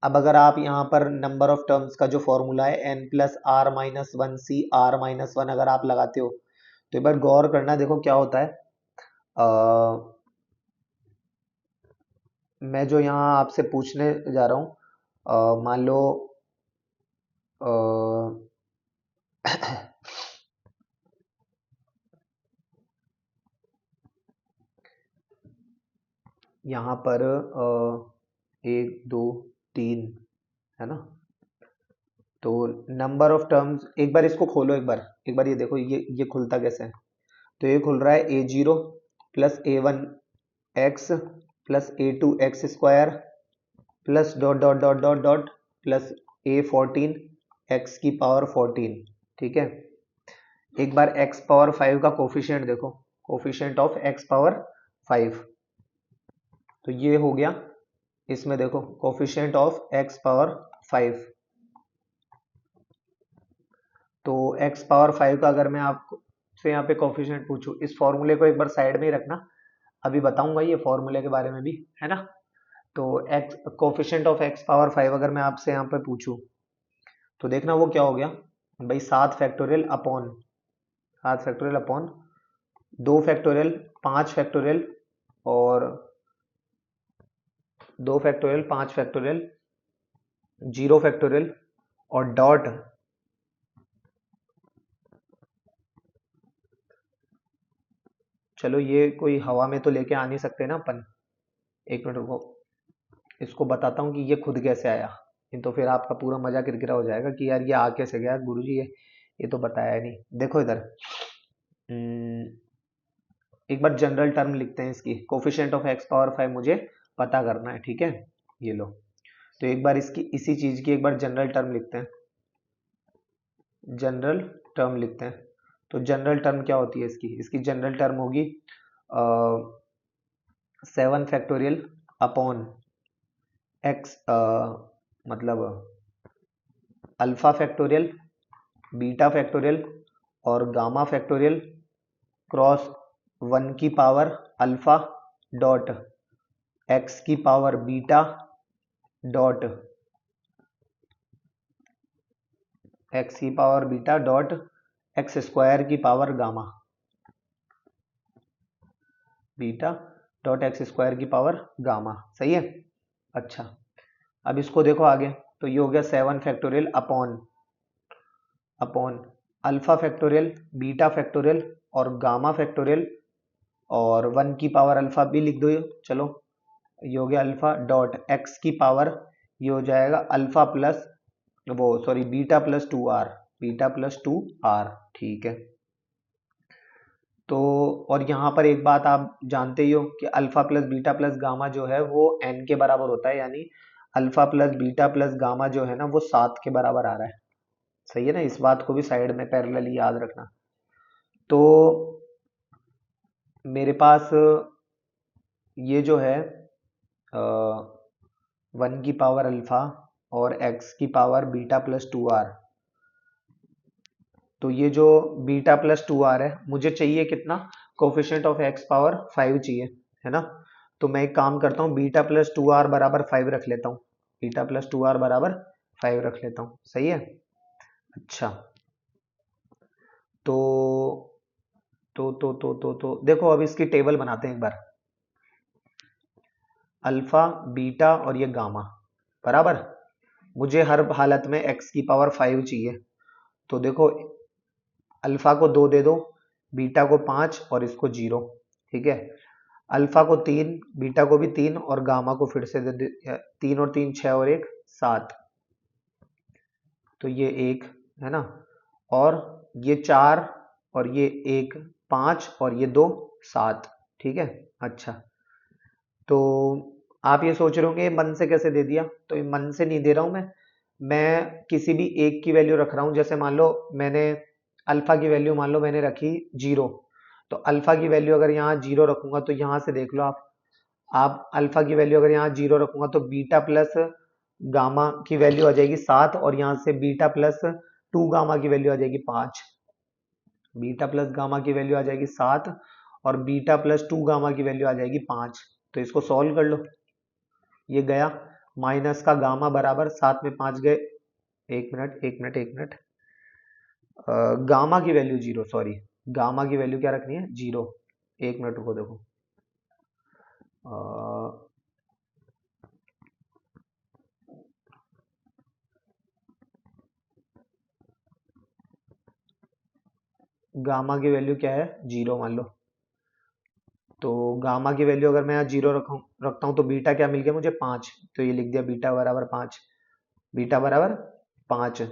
अब अगर आप यहाँ पर नंबर ऑफ टर्म्स का जो फॉर्मूला है n plus r minus one c are minus one अगर आप लगाते हो, तो एक बार गौर करना, देखो क्या होता है। मैं जो यहाँ आपसे पूछने जा रहा हूँ, मान लो यहाँ पर एक दो तीन है ना, तो नंबर ऑफ टर्म्स एक बार इसको खोलो, एक बार ये देखो ये खुलता कैसे है। तो ये खुल रहा है A zero plus A one X plus A two X square plus dot dot dot dot dot plus A fourteen X की पावर फोर्टीन। ठीक है, एक बार एक्स पावर फाइव का कोफिशिएंट देखो, coefficient of X power five, तो ये हो गया, इसमें देखो कोफिशिएंट ऑफ x पावर 5। तो x पावर 5 का अगर मैं आपसे यहाँ पे कोफिशिएंट पूछूं, इस फॉर्मूले को एक बार साइड में ही रखना, अभी बताऊंगा ये फॉर्मूले के बारे में भी, है ना। तो x coefficient of x power 5 अगर मैं आपसे यहाँ पे पूछूं, तो देखना वो क्या हो गया भाई, 7 फैक्टोरियल अपॉन 2 फैक्टोरियल, 5 फैक्टोरियल, और 2 फैक्टोरियल, 5 फैक्टोरियल, 0 फैक्टोरियल, और डॉट चलो ये कोई हवा में तो लेके आ नहीं सकते ना अपन, एक मिनट रुको, इसको बताता हूँ कि ये खुद कैसे आया। नहीं तो फिर आपका पूरा मजा किरकिरा हो जाएगा कि यार ये आ कैसे गया गुरुजी, ये तो बताया नहीं। देखो इधर, एक बार जनरल टर्म लिखते हैं इसकी, कोफिशिएंट ऑफ x पावर 5 मुझे पता करना है, ठीक है। ये लो, तो एक बार इसकी इसी चीज की एक बार जनरल टर्म लिखते हैं, जनरल टर्म लिखते हैं। तो जनरल टर्म क्या होती है इसकी जनरल टर्म होगी 7 फैक्टोरियल अपॉन x, मतलब अल्फा फैक्टोरियल, बीटा फैक्टोरियल और गामा फैक्टोरियल क्रॉस 1 की पावर अल्फा डॉट x की पावर बीटा डॉट x की power beta dot x square की power gamma, beta dot x square की power gamma, सही है। अच्छा, अब इसको देखो आगे, तो ये हो गया 7 factorial upon alpha factorial, beta factorial और गामा फैक्टोरियल, और 1 की पावर अल्फा भी लिख दो ये, चलो ये हो गया अल्फा डॉट एक्स की पावर, ये हो जाएगा अल्फा प्लस वो sorry beta plus 2r, beta plus 2r, ठीक है। तो और यहाँ पर एक बात आप जानते ही हो कि alpha plus beta plus gamma जो है वो n के बराबर होता है, यानी alpha plus beta plus gamma जो है ना वो 7 के बराबर आ रहा है, सही है ना। इस बात को भी साइड में पैरेलली याद रखना। तो मेरे पास ये जो है 1 की पावर अल्फा और x की पावर बीटा प्लस 2r, तो ये जो बीटा प्लस 2r है मुझे चाहिए कितना, कोफिशिएंट ऑफ x पावर 5 चाहिए, है ना। तो मैं एक काम करता हूँ, बीटा प्लस 2r बराबर 5 रख लेता हूँ, बीटा प्लस 2r बराबर 5 रख लेता हूँ, सही है। अच्छा, तो देखो अब इसकी टेबल बनाते हैं एक बार, अल्फा बीटा और ये गामा बराबर, मुझे हर हालत में x की पावर 5 चाहिए। तो देखो अल्फा को 2 दे दो, बीटा को 5 और इसको 0, ठीक है। अल्फा को 3, बीटा को भी 3 और गामा को फिर से दे 3 और 3 6 और 1 7, तो ये 1 है ना, और ये 4 और ये 1 5 और ये 2 7, ठीक है। अच्छा, तो आप ये सोच रहे होंगे मन से कैसे दे दिया, तो ये मन से नहीं दे रहा हूं मैं किसी भी एक की वैल्यू रख रहा हूं। जैसे मान लो मैंने अल्फा की वैल्यू मान लो मैंने रखी 0, तो अल्फा की वैल्यू अगर यहाँ 0 रखूंगा तो यहाँ से देख लो आप अल्फा की वैल्यू अगर यहाँ 0 रखूंगा तो बीटा प्लस गामा की वैल्यू आ जाएगी 7, और यहाँ से बीटा प्लस 2 गामा की वैल्यू आ जाएगी 5, बीटा प्लस गामा की वैल्यू आ जाएगी 7 और बीटा प्लस 2 गामा की वैल्यू आ जाएगी 5। तो इसको सॉल्व कर लो, ये गया माइनस का गामा बराबर 7 में 5 गए, एक मिनट, गामा की वैल्यू 0, सॉरी गामा की वैल्यू क्या रखनी है 0, एक मिनट रुको देखो, गामा की वैल्यू क्या है 0 मान लो। तो गामा की वैल्यू अगर मैं यहाँ 0 रखता हूँ तो बीटा क्या मिल गया मुझे 5, तो ये लिख दिया बीटा बराबर 5, बीटा बराबर 5,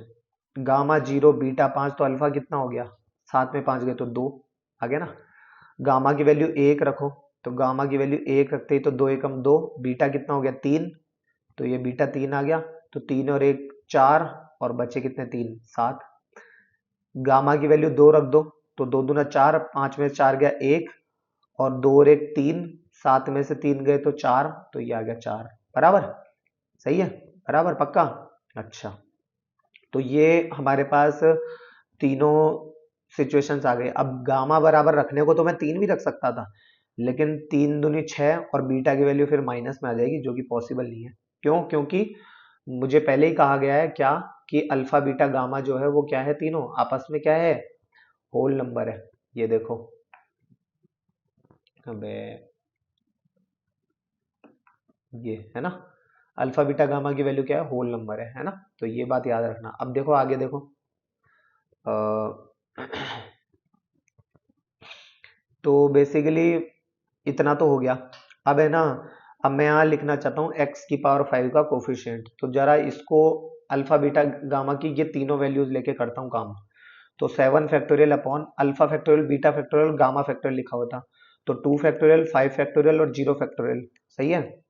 गामा 0 बीटा 5, तो अल्फा कितना हो गया, 7 में 5 गए तो 2 आ गया ना। गामा की वैल्यू 1 रखो, तो गामा की वैल्यू 1 रखते ही तो 2 एकम 2, बीटा कितना हो गया 3, तो ये बीटा 3 आ गया, तो 3 और 1 4 और बचे कितने 3 7। गामा की वैल्यू 2 रख दो, तो 2 दूना 4, 5 में 4 गया 1 और 2 और 1 3 7 में से 3 गए तो 4, तो ये आ गया 4। बराबर, सही है, बराबर, पक्का। अच्छा, तो ये हमारे पास तीनों सिचुएशंस आ गए। अब गामा बराबर रखने को तो मैं 3 भी रख सकता था, लेकिन 3 दूनी 6 और बीटा की वैल्यू फिर माइनस में आ जाएगी, जो कि पॉसिबल नहीं है। क्यों? क्योंकि मुझे पहले ही कहा गया है क्या, कि अल्फा बीटा गामा जो है वो क्या है, तीनों आपस में क्या है, होल नंबर है। ये देखो, अबे ये है ना, अल्फा बीटा गामा की वैल्यू क्या है, होल नंबर है ना। तो ये बात याद रखना। अब देखो आगे देखो, अ, तो बेसिकली इतना तो हो गया। अब है ना, अब मैं यहाँ लिखना चाहता हूँ x की पावर 5 का कोफिशिएंट। तो जरा इसको अल्फा बीटा गामा की ये तीनों वैल्यूज लेके करता हूँ काम। तो 7 factorial upon alpha factorial beta factorial gamma factorial लिखा हुआ था, तो 2 फैक्टोरियल 5 फैक्टोरियल और 0 फैक्टोरियल, सही है।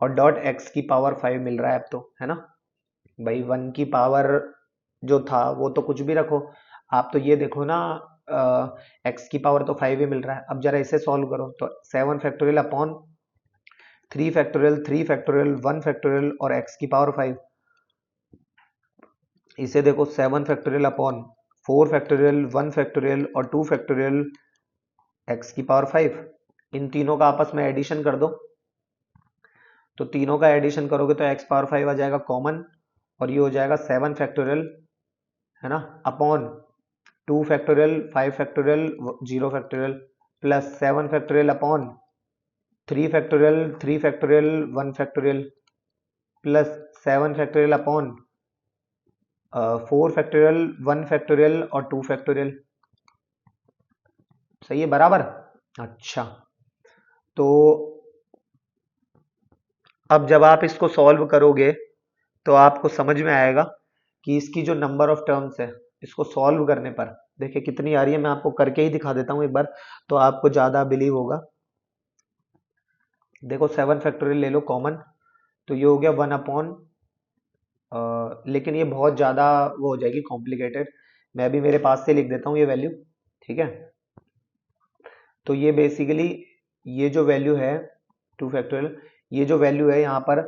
और डॉट x की पावर 5 मिल रहा है अब, तो है ना भाई। 1 की पावर जो था वो तो कुछ भी रखो, आप तो ये देखो ना, x की पावर तो 5 ही मिल रहा है। अब जरा इसे सॉल्व करो, तो 7 factorial upon 3 factorial 3 factorial 1 factorial और x की पावर 5। इसे देखो 7 फैक्टोरियल अपॉन 4 फैक्टोरियल 1 फैक्टोरियल और 2 फैक्टोरियल x की पावर 5। इन तीनों का आपस में एडिशन कर दो, तो तीनों का एडिशन करोगे तो x पावर 5 आ जाएगा कॉमन, और ये हो जाएगा 7 फैक्टोरियल, है ना, upon 2 factorial 5 factorial 0 factorial plus 7 factorial upon 3 factorial 3 factorial 1 factorial plus 7 factorial upon 4 factorial 1 factorial और 2 फैक्टोरियल, सही है, बराबर। अच्छा, तो अब जब आप इसको सॉल्व करोगे तो आपको समझ में आएगा कि इसकी जो नंबर ऑफ टर्म्स है, इसको सॉल्व करने पर देखिए कितनी आ रही है। मैं आपको करके ही दिखा देता हूँ एक बार, तो आपको ज्यादा बिलीव होगा। देखो 7 फैक्टोरियल ले लो कॉमन, तो ये हो गया 1 अपॉन, लेकिन ये बहुत ज़्यादा वो हो जाएगी कॉम्प्लिकेटेड, मैं भी मेरे पास से लिख देता हूँ ये वैल्यू, ठीक है। तो ये बेसिकली ये जो वैल्यू है 2 फैक्टोरियल, ये जो वैल्यू है यहाँ पर,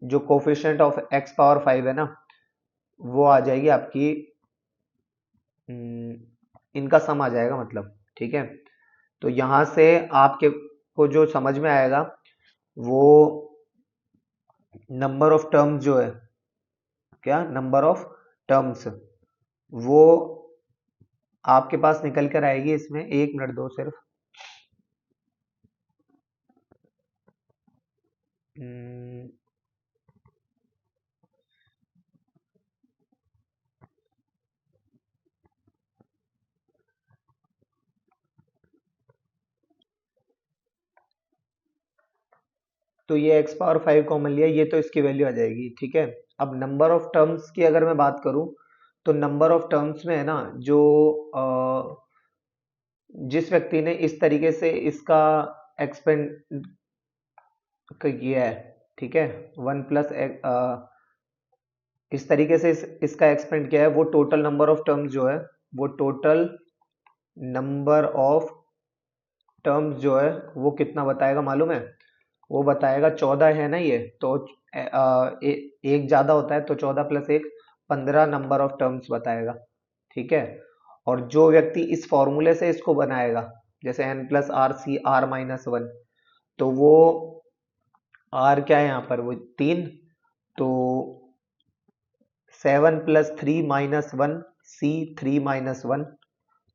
जो कोफिशिएंट ऑफ x पावर 5 है ना, वो आ जाएगी आपकी, इनका सम आ जाएगा मतलब, ठीक है। तो यहाँ से आपके को जो समझ में आएगा, वो नंबर ऑफ टर्म्स जो है, क्या नंबर ऑफ टर्म्स, वो आपके पास निकल कर आएगी। इसमें 1 मिनट दो सिर्फ, तो ये x पावर 5 कॉमन लिया, ये तो इसकी वैल्यू आ जाएगी, ठीक है। अब नंबर ऑफ टर्म्स की अगर मैं बात करूं, तो नंबर ऑफ टर्म्स में है ना, जो जिस व्यक्ति ने इस तरीके से इसका एक्सपेंड किया है, ठीक है, 1 प्लस इस तरीके से इसका एक्सपेंड किया है, वो टोटल नंबर ऑफ टर्म्स जो है, वो टोटल नंबर ऑफ टर्म्स जो है वो कितना बताएगा मालूम है? वो बताएगा 14 है ना ये, तो एक ज्यादा होता है, तो 14 प्लस 1 15 नंबर ऑफ टर्म्स बताएगा, ठीक है। और जो व्यक्ति इस फॉर्मूले से इसको बनाएगा, जैसे n plus r c are minus 1, तो वो r क्या है यहाँ पर, वो 3, तो 7 प्लस 3 माइनस 1 सी 3 माइनस 1,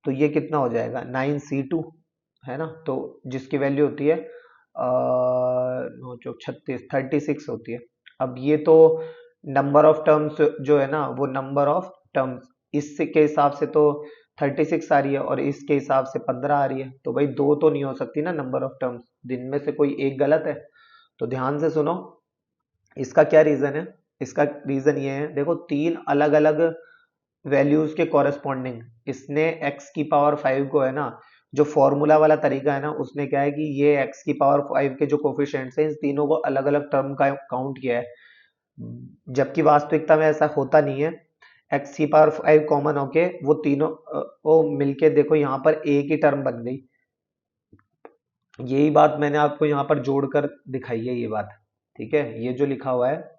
तो ये कितना हो जाएगा 9c2, है ना। तो जिसकी वैल्यू होती है 36 36 होती है। अब ये तो नंबर ऑफ टर्म्स जो है ना, वो नंबर ऑफ टर्म्स इसके हिसाब से तो 36 आ रही है, और इसके हिसाब से 15 आ रही है, तो भाई दो तो नहीं हो सकती ना नंबर ऑफ टर्म्स, दिन में से कोई एक गलत है। तो ध्यान से सुनो, इसका क्या रीजन है। इसका रीजन ये है, देखो तीन अलग अलग वैल्यूज के कॉरेस्पॉन्डिंग इसने x की पावर 5 को, है ना, जो फॉर्मूला वाला तरीका है ना, उसने क्या है कि ये x की पावर 5 के जो कोफिशिएंट्स हैं, इन तीनों को अलग अलग टर्म का काउंट किया है, जबकि वास्तविकता में ऐसा होता नहीं है। x की पावर 5 कॉमन होके वो तीनों वो मिलके देखो यहाँ पर एक ही टर्म बन गई, यही बात मैंने आपको यहाँ पर जोड़कर दिखाई है ये बात। ठीक है, ये जो लिखा हुआ है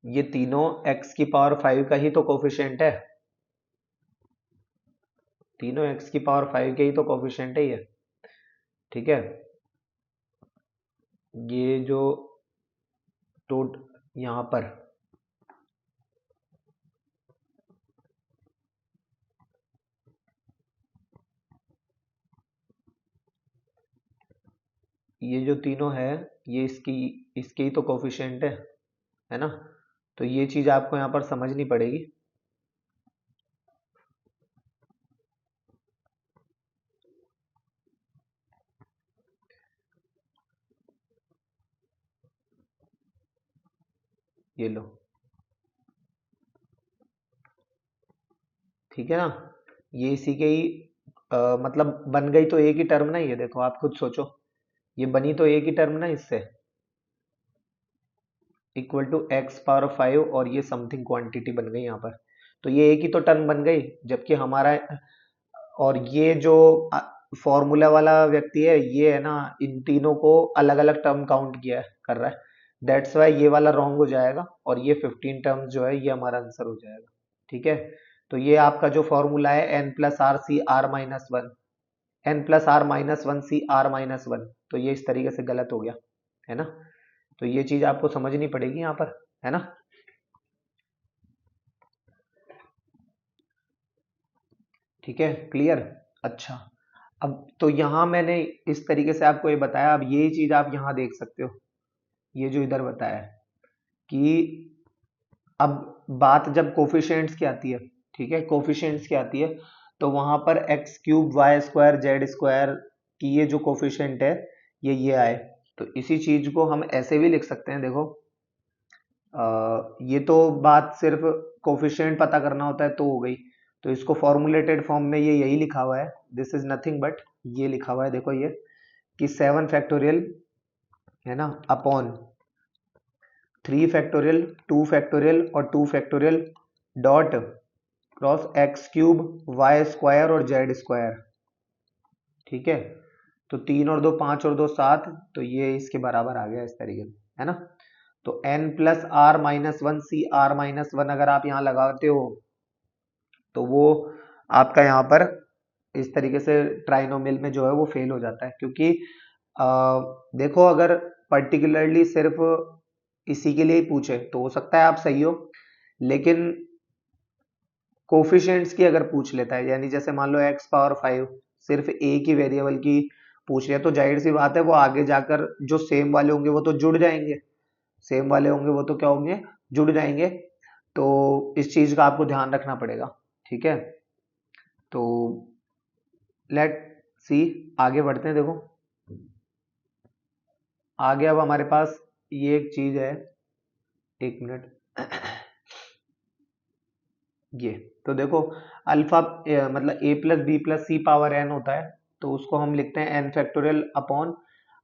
ये तीनों x की पावर 5 का ही तो कोफिशिएंट है, तीनों x की पावर 5 के ही तो कोफिशिएंट है ये। ठीक है, ये जो टोट यहाँ पर ये जो तीनों है ये इसके ही तो कोफिशिएंट है ना। तो ये चीज आपको यहाँ पर समझनी पड़ेगी। ये लो, ठीक है ना, ये इसी के ही मतलब बन गई तो एक ही टर्म ना, ये देखो आप खुद सोचो, ये बनी तो एक ही टर्म ना इससे, इक्वल टू एक्स पावर 5 और ये समथिंग क्वांटिटी बन गई यहाँ पर। तो ये एक ही तो टर्म बन गई, जबकि हमारा और ये जो फॉर्मूला वाला व्यक्ति है ये है ना, इन तीनों को अलग अलग टर्म काउंट किया कर रहा है, दैट्स वाई ये वाला रॉन्ग हो जाएगा और ये 15 टर्म्स जो है ये हमारा आंसर हो जाएगा। ठीक है, तो ये आपका जो फॉर्मूला है n plus r c are minus one, n plus r minus one c are minus one, तो ये इस तरीके से गलत हो गया है ना। तो ये चीज आपको समझनी पड़ेगी यहाँ पर, है ना। ठीक है, क्लियर। अच्छा, अब तो यहाँ मैंने इस तरीके से आपको ये बताया, अब ये चीज आप यहाँ देख सकते हो, ये जो इधर बताया है कि अब बात जब कोफिशिएंट्स की आती है, ठीक है, कोफिशिएंट्स की आती है, तो वहां पर x cube Y square Z square की ये जो कोफिशिएंट है ये आए, तो इसी चीज को हम ऐसे भी लिख सकते हैं, देखो ये तो बात सिर्फ कोफिशिएंट पता करना होता है तो हो गई, तो इसको फॉर्मुलेटेड फॉर्म में ये यही लिखा हुआ है, दिस इज नथिंग बट, ये लिखा हुआ है देखो ये, कि 7 फैक्टोरियल है ना अपॉन 3 फैक्टोरियल 2 फैक्टोरियल और 2 factorial dot cross x cube Y square और जेड स्क्वायर। ठीक है, तो 3 और 2 5 और 2 7, तो ये इसके बराबर आ गया इस तरीके से, है ना। तो n plus r minus one c are minus one अगर आप यहाँ लगाते हो तो वो आपका यहाँ पर इस तरीके से ट्राइनोमियल में जो है वो फेल हो जाता है, क्योंकि देखो अगर पर्टिकुलरली सिर्फ इसी के लिए ही पूछे तो हो सकता है आप सही हो, लेकिन कोफिशिएंट्स की अगर पूछ लेता है, यानी जैसे मान लो एक्स पावर 5 सिर्फ एक ही वेरिएबल की पूछ लिया, तो जाहिर सी बात है वो आगे जाकर जो सेम वाले होंगे वो तो जुड़ जाएंगे, सेम वाले होंगे वो तो क्या होंगे, जुड़ जाएंगे। तो इस चीज का आपको ध्यान रखना पड़ेगा। ठीक है, तो लेट सी, आगे बढ़ते हैं। देखो आगे अब हमारे पास ये एक चीज है, एक मिनट, ये तो देखो अल्फा मतलब a plus B plus c power n होता है, तो उसको हम लिखते हैं n factorial upon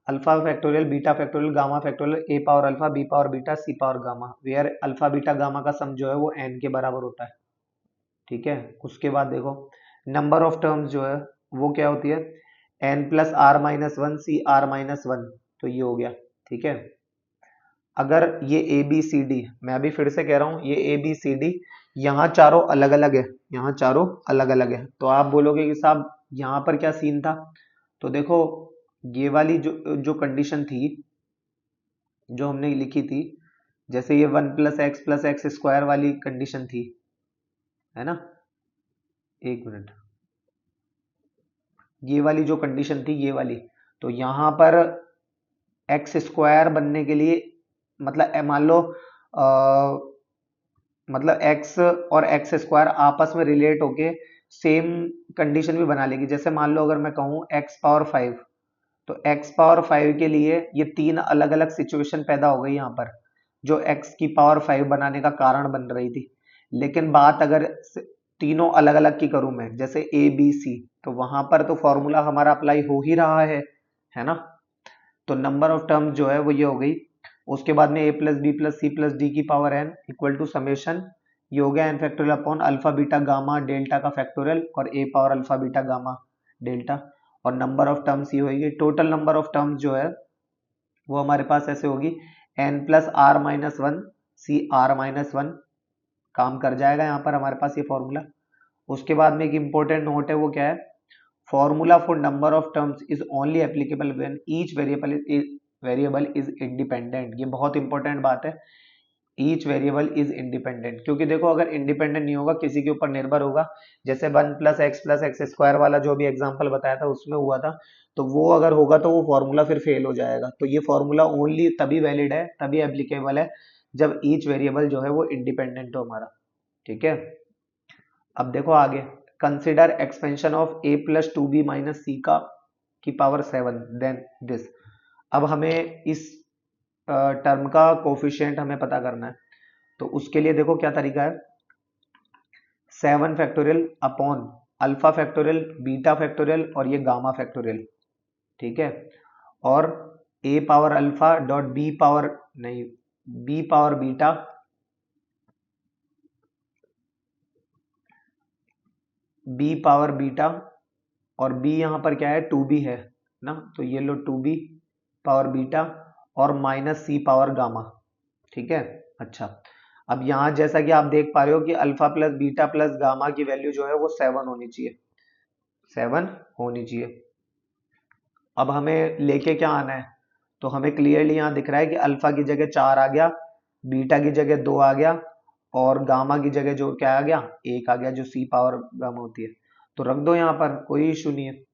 alpha factorial beta factorial gamma factorial a power alpha b power beta c power gamma, where alpha beta gamma का सम जो है वो एन के बराबर होता है। ठीक है, उसके बाद देखो नंबर ऑफ टर्म्स जो है वो क्या होती है, n plus r minus one c are minus one, तो ये हो गया। ठीक है, अगर ये ए बी सी डी, मैं अभी फिर से कह रहा हूं ये ए बी सी डी यहाँ चारों अलग अलग है, यहाँ चारों अलग अलग है, तो आप बोलोगे कि साहब यहाँ पर क्या सीन था, तो देखो ये वाली जो जो कंडीशन थी जो हमने लिखी थी, जैसे ये वन प्लस एक्स स्क्वायर वाली कंडीशन थी, है ना, एक मिनट, ये वाली जो कंडीशन थी ये वाली, तो यहाँ पर एक्स स्क्वायर बनने के लिए मतलब मान लो मतलब एक्स और एक्स स्क्वायर आपस में रिलेट होके सेम कंडीशन भी बना लेगी, जैसे मान लो अगर मैं कहूँ एक्स पावर 5, तो एक्स पावर 5 के लिए ये तीन अलग अलग सिचुएशन पैदा हो गई यहाँ पर, जो एक्स की पावर 5 बनाने का कारण बन रही थी। लेकिन बात अगर तीनों अलग अलग की करूं मैं, जैसे ए बी सी, तो वहां पर तो फॉर्मूला हमारा अप्लाई हो ही रहा है ना। तो नंबर ऑफ टर्म्स जो है वो ये हो गई, उसके बाद में A plus B plus C plus D की power N equal to summation, ये हो गया N factorial upon alpha beta gamma delta का फैक्टोरियल और A power alpha beta gamma delta, और नंबर ऑफ टर्म्स ये होगी। टोटल नंबर ऑफ टर्म्स जो है वो हमारे पास ऐसे होगी n plus r minus one c are minus one, काम कर जाएगा यहाँ पर हमारे पास ये फॉर्मूला। उसके बाद में एक इंपॉर्टेंट नोट है, वो क्या है, formula for number of terms is only applicable when each variable is independent. ये बहुत इंपॉर्टेंट बात है, ईच वेरिएबल इज इंडिपेंडेंट, क्योंकि देखो अगर इंडिपेंडेंट नहीं होगा, किसी के ऊपर निर्भर होगा, जैसे वन प्लस एक्स स्क्वायर वाला जो भी एग्जांपल बताया था उसमें हुआ था, तो वो अगर होगा तो वो फॉर्मूला फिर फेल हो जाएगा। तो ये फॉर्मूला ओनली तभी वैलिड है, तभी एप्लीकेबल है, जब ईच वेरिएबल जो है वो इंडिपेंडेंट हो हमारा। ठीक है, अब देखो आगे, consider expansion of a plus two B minus C का की पावर 7 देन दिस। अब हमें इस टर्म का कोफिशिएंट हमें पता करना है, तो उसके लिए देखो क्या तरीका है, 7 factorial upon alpha factorial beta factorial और ये गामा फैक्टोरियल। ठीक है, और a power alpha dot b power नहीं b power beta b power beta, और b यहाँ पर क्या है 2b है ना, तो ये लो 2b पावर बीटा और माइनस c पावर गामा। ठीक है, अच्छा, अब यहाँ जैसा कि आप देख पा रहे हो कि alpha plus beta plus gamma की वैल्यू जो है वो 7 होनी चाहिए, 7 होनी चाहिए। अब हमें लेके क्या आना है, तो हमें क्लियरली यहाँ दिख रहा है कि अल्फा की जगह 4 आ गया, बीटा की जगह 2 आ गया, और गामा की जगह जो क्या आ गया 1 आ गया, जो सी पावर गामा होती है, तो रख दो यहाँ पर, कोई इशू नहीं है।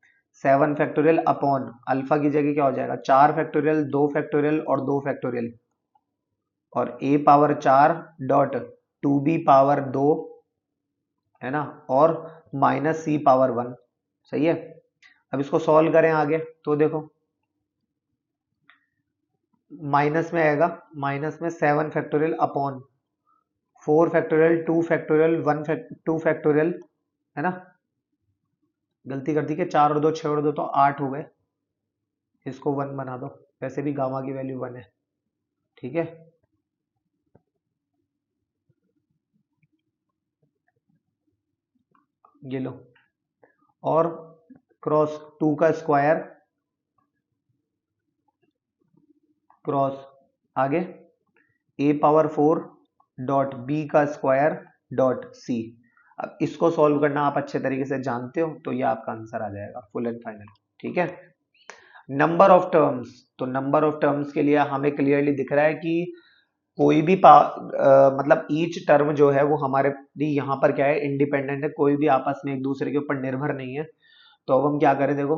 7 फैक्टोरियल अपॉन अल्फा की जगह क्या हो जाएगा 4 फैक्टोरियल 2 फैक्टोरियल और 2 फैक्टोरियल, और a power 4 dot 2b power 2 है ना, और माइनस सी पावर 1। सही है, अब इसको सॉल्व करें आगे, तो देखो माइनस में आएगा, माइनस में 7 factorial upon 4 factorial 2 factorial 2 factorial, है ना, गलती कर दी कि 4 और 2 6 और 2 तो 8 हो गए, इसको 1 बना दो, वैसे भी गामा की वैल्यू 1 है। ठीक है, ये लो, और क्रॉस 2 का स्क्वायर क्रॉस आगे a पावर 4 डॉट b का स्क्वायर डॉट c। अब इसको सॉल्व करना आप अच्छे तरीके से जानते हो, तो ये आपका आंसर आ जाएगा फुल एंड फाइनल। ठीक है, नंबर ऑफ टर्म्स, तो नंबर ऑफ टर्म्स के लिए हमें क्लियरली दिख रहा है कि कोई भी मतलब ईच टर्म जो है वो हमारे यहाँ पर क्या है इंडिपेंडेंट है, कोई भी आपस में एक दूसरे के ऊपर निर्भर नहीं है। तो अब हम क्या करें, देखो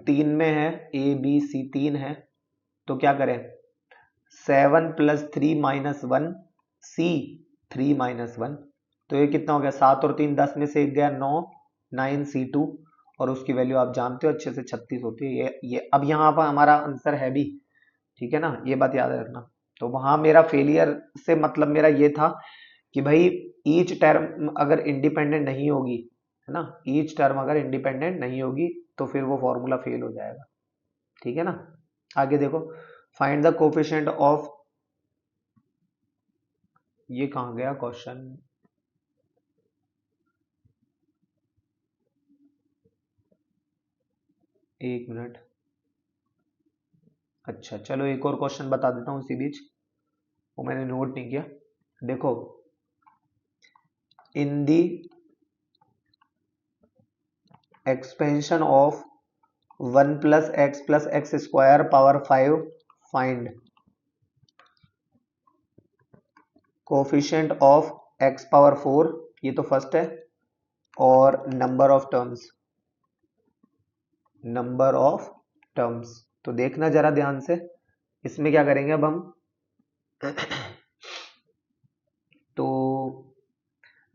3 में है a b c 3 है, तो क्या करें 7 प्लस 3 माइनस 1 c 3 माइनस 1, तो ये कितना हो गया 7 और 3 10 में से एक गया 9 9 c2, और उसकी वैल्यू आप जानते हो अच्छे से 36 होती है। ये अब यहाँ पर हमारा आंसर है भी, ठीक है ना, ये बात याद रखना। तो वहां मेरा फेलियर से मतलब मेरा ये था कि भाई ईच टर्म अगर इंडिपेंडेंट नहीं होगी, है ना, ईच टर्म अगर इंडिपेंडेंट नहीं होगी तो फिर वो फॉर्मूला फेल हो जाएगा। ठीक है ना, आगे देखो, फाइंड द कोफिशिएंट ऑफ, ये कहाँ गया क्वेश्चन, एक मिनट, अच्छा चलो एक और क्वेश्चन बता देता हूँ इसी बीच, वो मैंने नोट नहीं किया। देखो, in the expansion of 1 plus X square power 5 find coefficient of x power 4, ये तो फर्स्ट है, और number of terms, number of terms. तो देखना जरा ध्यान से, इसमें क्या करेंगे अब हम तो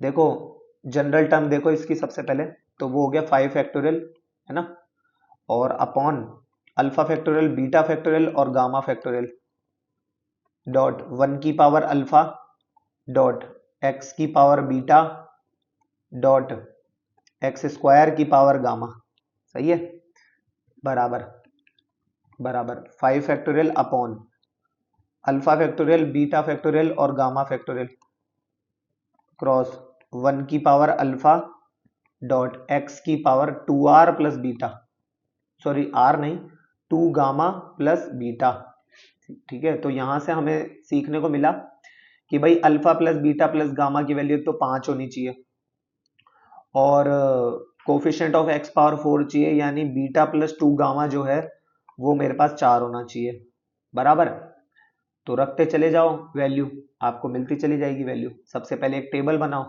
देखो जनरल टर्म देखो इसकी सबसे पहले, तो वो हो गया 5 फैक्टोरियल, है ना, और upon alpha factorial beta factorial और गामा फैक्टोरियल डॉट 1 की पावर अल्फा डॉट x की power beta dot x square की पावर गामा। सही है, बराबर बराबर 5 factorial upon alpha factorial beta factorial और गामा फैक्टोरियल क्रॉस 1 की पावर अल्फा डॉट एक्स की power 2r plus beta, sorry r नहीं, 2 गामा प्लस बीटा। ठीक है, तो यहां से हमें सीखने को मिला कि भाई alpha plus beta plus gamma की वैल्यू तो 5 होनी चाहिए और कोफिशिएंट ऑफ एक्स पावर 4 चाहिए, यानी बीटा प्लस 2 गामा जो है वो मेरे पास 4 होना चाहिए। बराबर, तो रखते चले जाओ वैल्यू, आपको मिलती चली जाएगी वैल्यू। सबसे पहले एक टेबल बनाओ,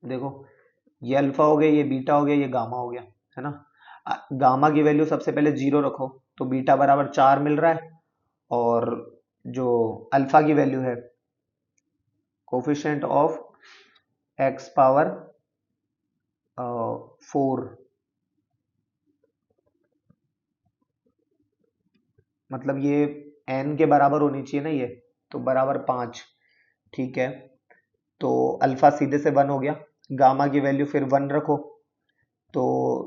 देखो ये अल्फा हो गया, ये बीटा हो गया, ये गामा हो गया, है ना। गामा की वैल्यू सबसे पहले 0 रखो, तो बीटा बराबर 4 मिल रहा है, और जो अल्फा की वैल्यू है कोफिशिएंट ऑफ एक्स पावर 4, मतलब ये n के बराबर होनी चाहिए ना ये, तो बराबर 5। ठीक है, तो अल्फा सीधे से 1 हो गया, गामा की वैल्यू फिर 1 रखो, तो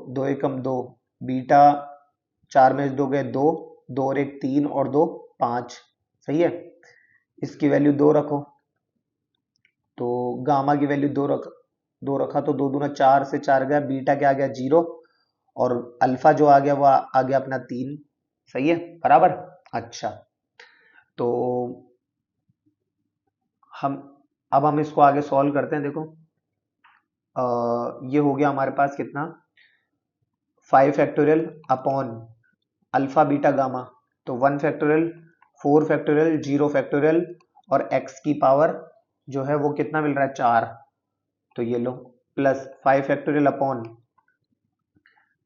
2 एकम 2, बीटा 4 में 2 गए 2, 2 और 1 3 और 2 5, सही है। इसकी वैल्यू 2 रखो, तो गामा की वैल्यू 2 रखा, तो 2 दूना 4 से 4 गया, बीटा क्या आ गया 0, और अल्फा जो आ गया वो आ गया अपना 3, सही है बराबर। अच्छा, तो हम अब हम इसको आगे सॉल्व करते हैं। देखो ये हो गया हमारे पास कितना, 5 factorial upon alpha beta gamma, तो 1 फैक्टोरियल, 4 फैक्टोरियल, 0 फैक्टोरियल, और x की पावर जो है वो कितना मिल रहा है 4, तो ये लो, plus 5 factorial upon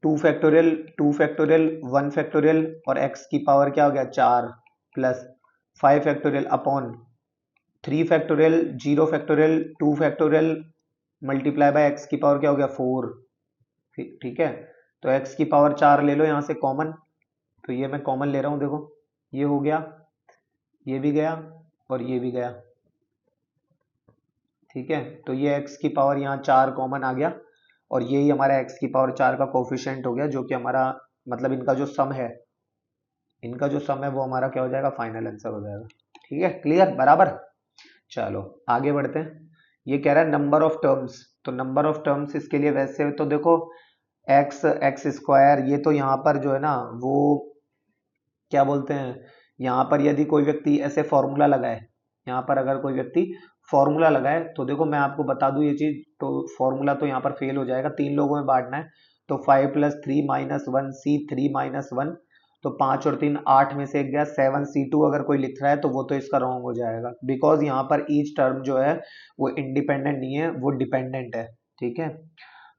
2 factorial, 2 factorial, 1 factorial, और x की पावर क्या हो गया 4, plus 5 factorial upon 3 factorial, 0 factorial, 2 factorial, multiply by x की पावर क्या हो गया 4। ठीक है, तो x की पावर 4 ले लो यहाँ से कॉमन, तो ये मैं कॉमन ले रहा हूँ, देखो ये हो गया, ये भी गया और ये भी गया। ठीक है, तो ये x की पावर यहाँ 4 कॉमन आ गया, और यही हमारा x की पावर 4 का कोफिशिएंट हो गया, जो कि हमारा मतलब इनका जो सम है, इनका जो सम है वो हमारा क्या हो जाएगा, फाइनल आंसर हो जाएगा। ठीक है, क्लियर बराबर। चलो आगे बढ़ते हैं। ये कह रहा है नंबर ऑफ टर्म्स, तो नंबर ऑफ टर्म्स इसके लिए वैसे तो देखो एक्स, एक्स स्क्वायर, ये तो यहाँ पर जो है ना वो क्या बोलते हैं, यहाँ पर यदि कोई व्यक्ति ऐसे फॉर्मूला लगाए, यहाँ पर अगर कोई व्यक्ति फॉर्मूला लगाए, तो देखो मैं आपको बता दूं ये चीज, तो फॉर्मूला तो यहाँ पर फेल हो जाएगा, 3 लोगों में बांटना है, तो 5+3 -1 C3-1, तो 5 और 3 8 में से एक गया 7 C2, अगर कोई लिख रहा है तो वो तो इसका रॉन्ग हो जाएगा, बिकॉज यहाँ पर ईच टर्म जो है वो इंडिपेंडेंट नहीं है, वो डिपेंडेंट है। ठीक है,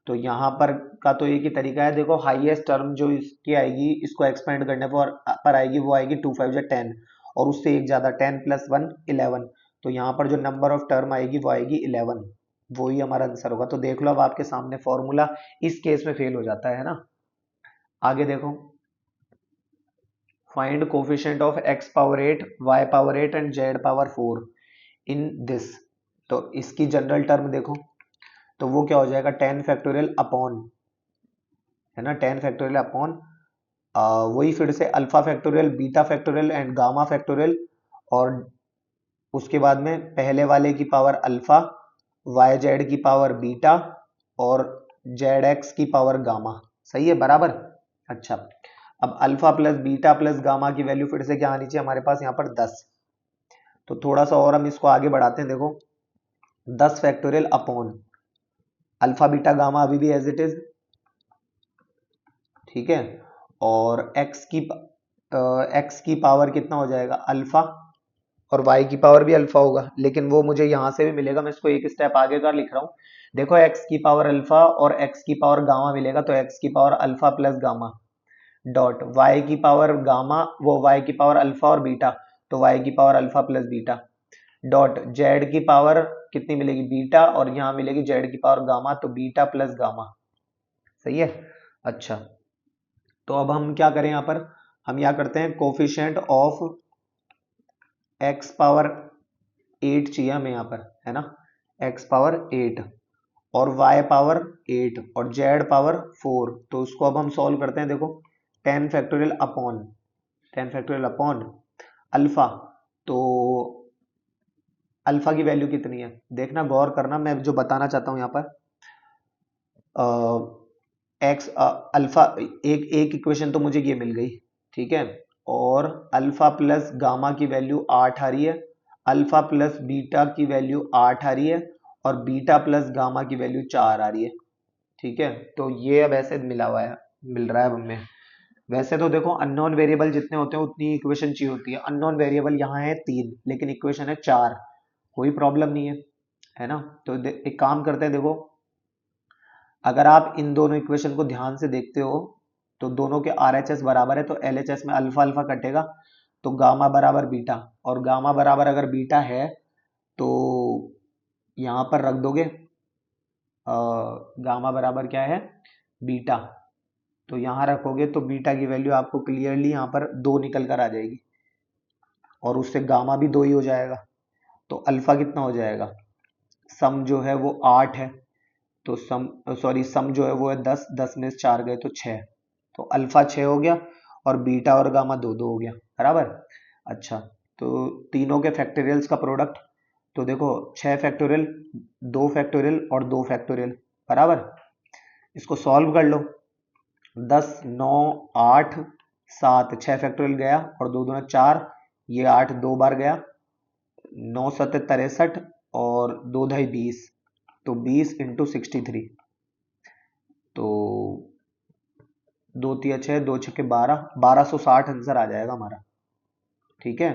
तो यहाँ पर का तो एक ही तरीका है, देखो हाईएस्ट टर्म जो इसकी आएगी, इसको एक्सपेंड करने पर आएगी, वो आएगी 2 5 10, और उससे एक ज्यादा 10 + 1 11, तो यहाँ पर जो नंबर ऑफ टर्म आएगी वो आएगी 11, वो ही हमारा आंसर होगा। तो देख लो अब आपके सामने फॉर्मूला इस केस में फेल हो जाता है ना। आगे देखो, find coefficient of x power 8, y power 8 and z power 4 in this, तो इसकी जनरल टर्म देखो, तो वो क्या हो जाएगा 10 फैक्टोरियल अपॉन, है ना, 10 फैक्टोरियल अपॉन वही फिर से alpha factorial, beta factorial and gamma factorial, और उसके बाद में पहले वाले की पावर अल्फा, वाई जेड की पावर बीटा, और जेड एक्स की पावर गामा, सही है बराबर। अच्छा, अब alpha plus beta plus gamma की वैल्यू फिर से क्या आनी चाहिए हमारे पास यहाँ पर 10, तो थोड़ा सा और हम इसको आगे बढ़ाते हैं। देखो 10 factorial upon alpha beta gamma अभी भी एज इट इज, ठीक है, और x की पावर कितना हो जाएगा अल्फा, और y की पावर भी अल्फा होगा, लेकिन वो मुझे यहां से भी मिलेगा, मैं इसको एक स्टेप आगे का लिख रहा हूँ। देखो x की पावर अल्फा और x की पावर गामा मिलेगा, तो x की power alpha plus gamma, dot y की पावर गामा, वो y की पावर अल्फा और बीटा, तो y की power alpha plus beta, dot z की पावर कितनी मिलेगी बीटा, और यहाँ मिलेगी z की पावर गामा, तो बीटा प्लस गामा, सही है। अच्छा, तो अब हम क्या करें यहाँ पर, हम क्या करते हैं कोफिशिएंट ऑफ x पावर 8 चाहिए हमें यहाँ पर, है ना, x पावर 8 और y पावर 8 और z पावर 4, तो उसको अब हम सॉल्व करते हैं। देखो 10 फैक्टोरियल अपॉन अल्फा, तो अल्फा की वैल्यू कितनी है, देखना गौर करना, मैं जो बताना चाहता हूं यहाँ पर एक्स अल्फा, एक इक्वेशन तो मुझे ये मिल गई, ठीक है, और अल्फा प्लस गामा की वैल्यू 8 आ रही है, अल्फा प्लस बीटा की वैल्यू 8 आ रही है, और बीटा प्लस गामा की वैल्यू 4 आ रही है, ठीक है। तो ये अब ऐसे मिला हुआ है, मिल रहा है अब हमें। वैसे तो देखो अननोन वेरिएबल जितने होते हैं उतनी इक्वेशन चाहिए होती है, अननोन वेरिएबल यहाँ है 3 लेकिन इक्वेशन है 4, कोई प्रॉब्लम नहीं है ना। तो एक काम करते हैं, देखो अगर आप इन दोनों इक्वेशन को ध्यान से देखते हो तो दोनों के RHS बराबर है, तो LHS में अल्फा अल्फा कटेगा, तो गामा बराबर बीटा, और गामा बराबर अगर बीटा है तो यहाँ पर रख दोगे गामा बराबर क्या है, बीटा, तो यहाँ रखोगे तो बीटा की वैल्यू आपको क्लियरली यहाँ पर 2 निकल कर आ जाएगी, और उससे गामा भी 2 ही हो जाएगा, तो अल्फा कितना हो जाएगा, सम जो है वो 8 है, तो सम जो है वो है 10, 10 में से 4 गए तो 6, तो अल्फा 6 हो गया, और बीटा और गामा 2 2 हो गया, बराबर। अच्छा, तो तीनों के फैक्टोरियल्स का प्रोडक्ट, तो देखो 6 फैक्टोरियल, 2 फैक्टोरियल और 2 फैक्टोरियल, बराबर। इसको सॉल्व कर लो, 10 9 8 7, 6 फैक्टोरियल गया और 2 दूना 4, ये 8 दो बार गया, 9 7 63, और 2 ढाई 20, तो 20 इंटू 63, तो 2 तिया 6, 2 छक्के 12, 1260 आंसर आ जाएगा हमारा, ठीक है।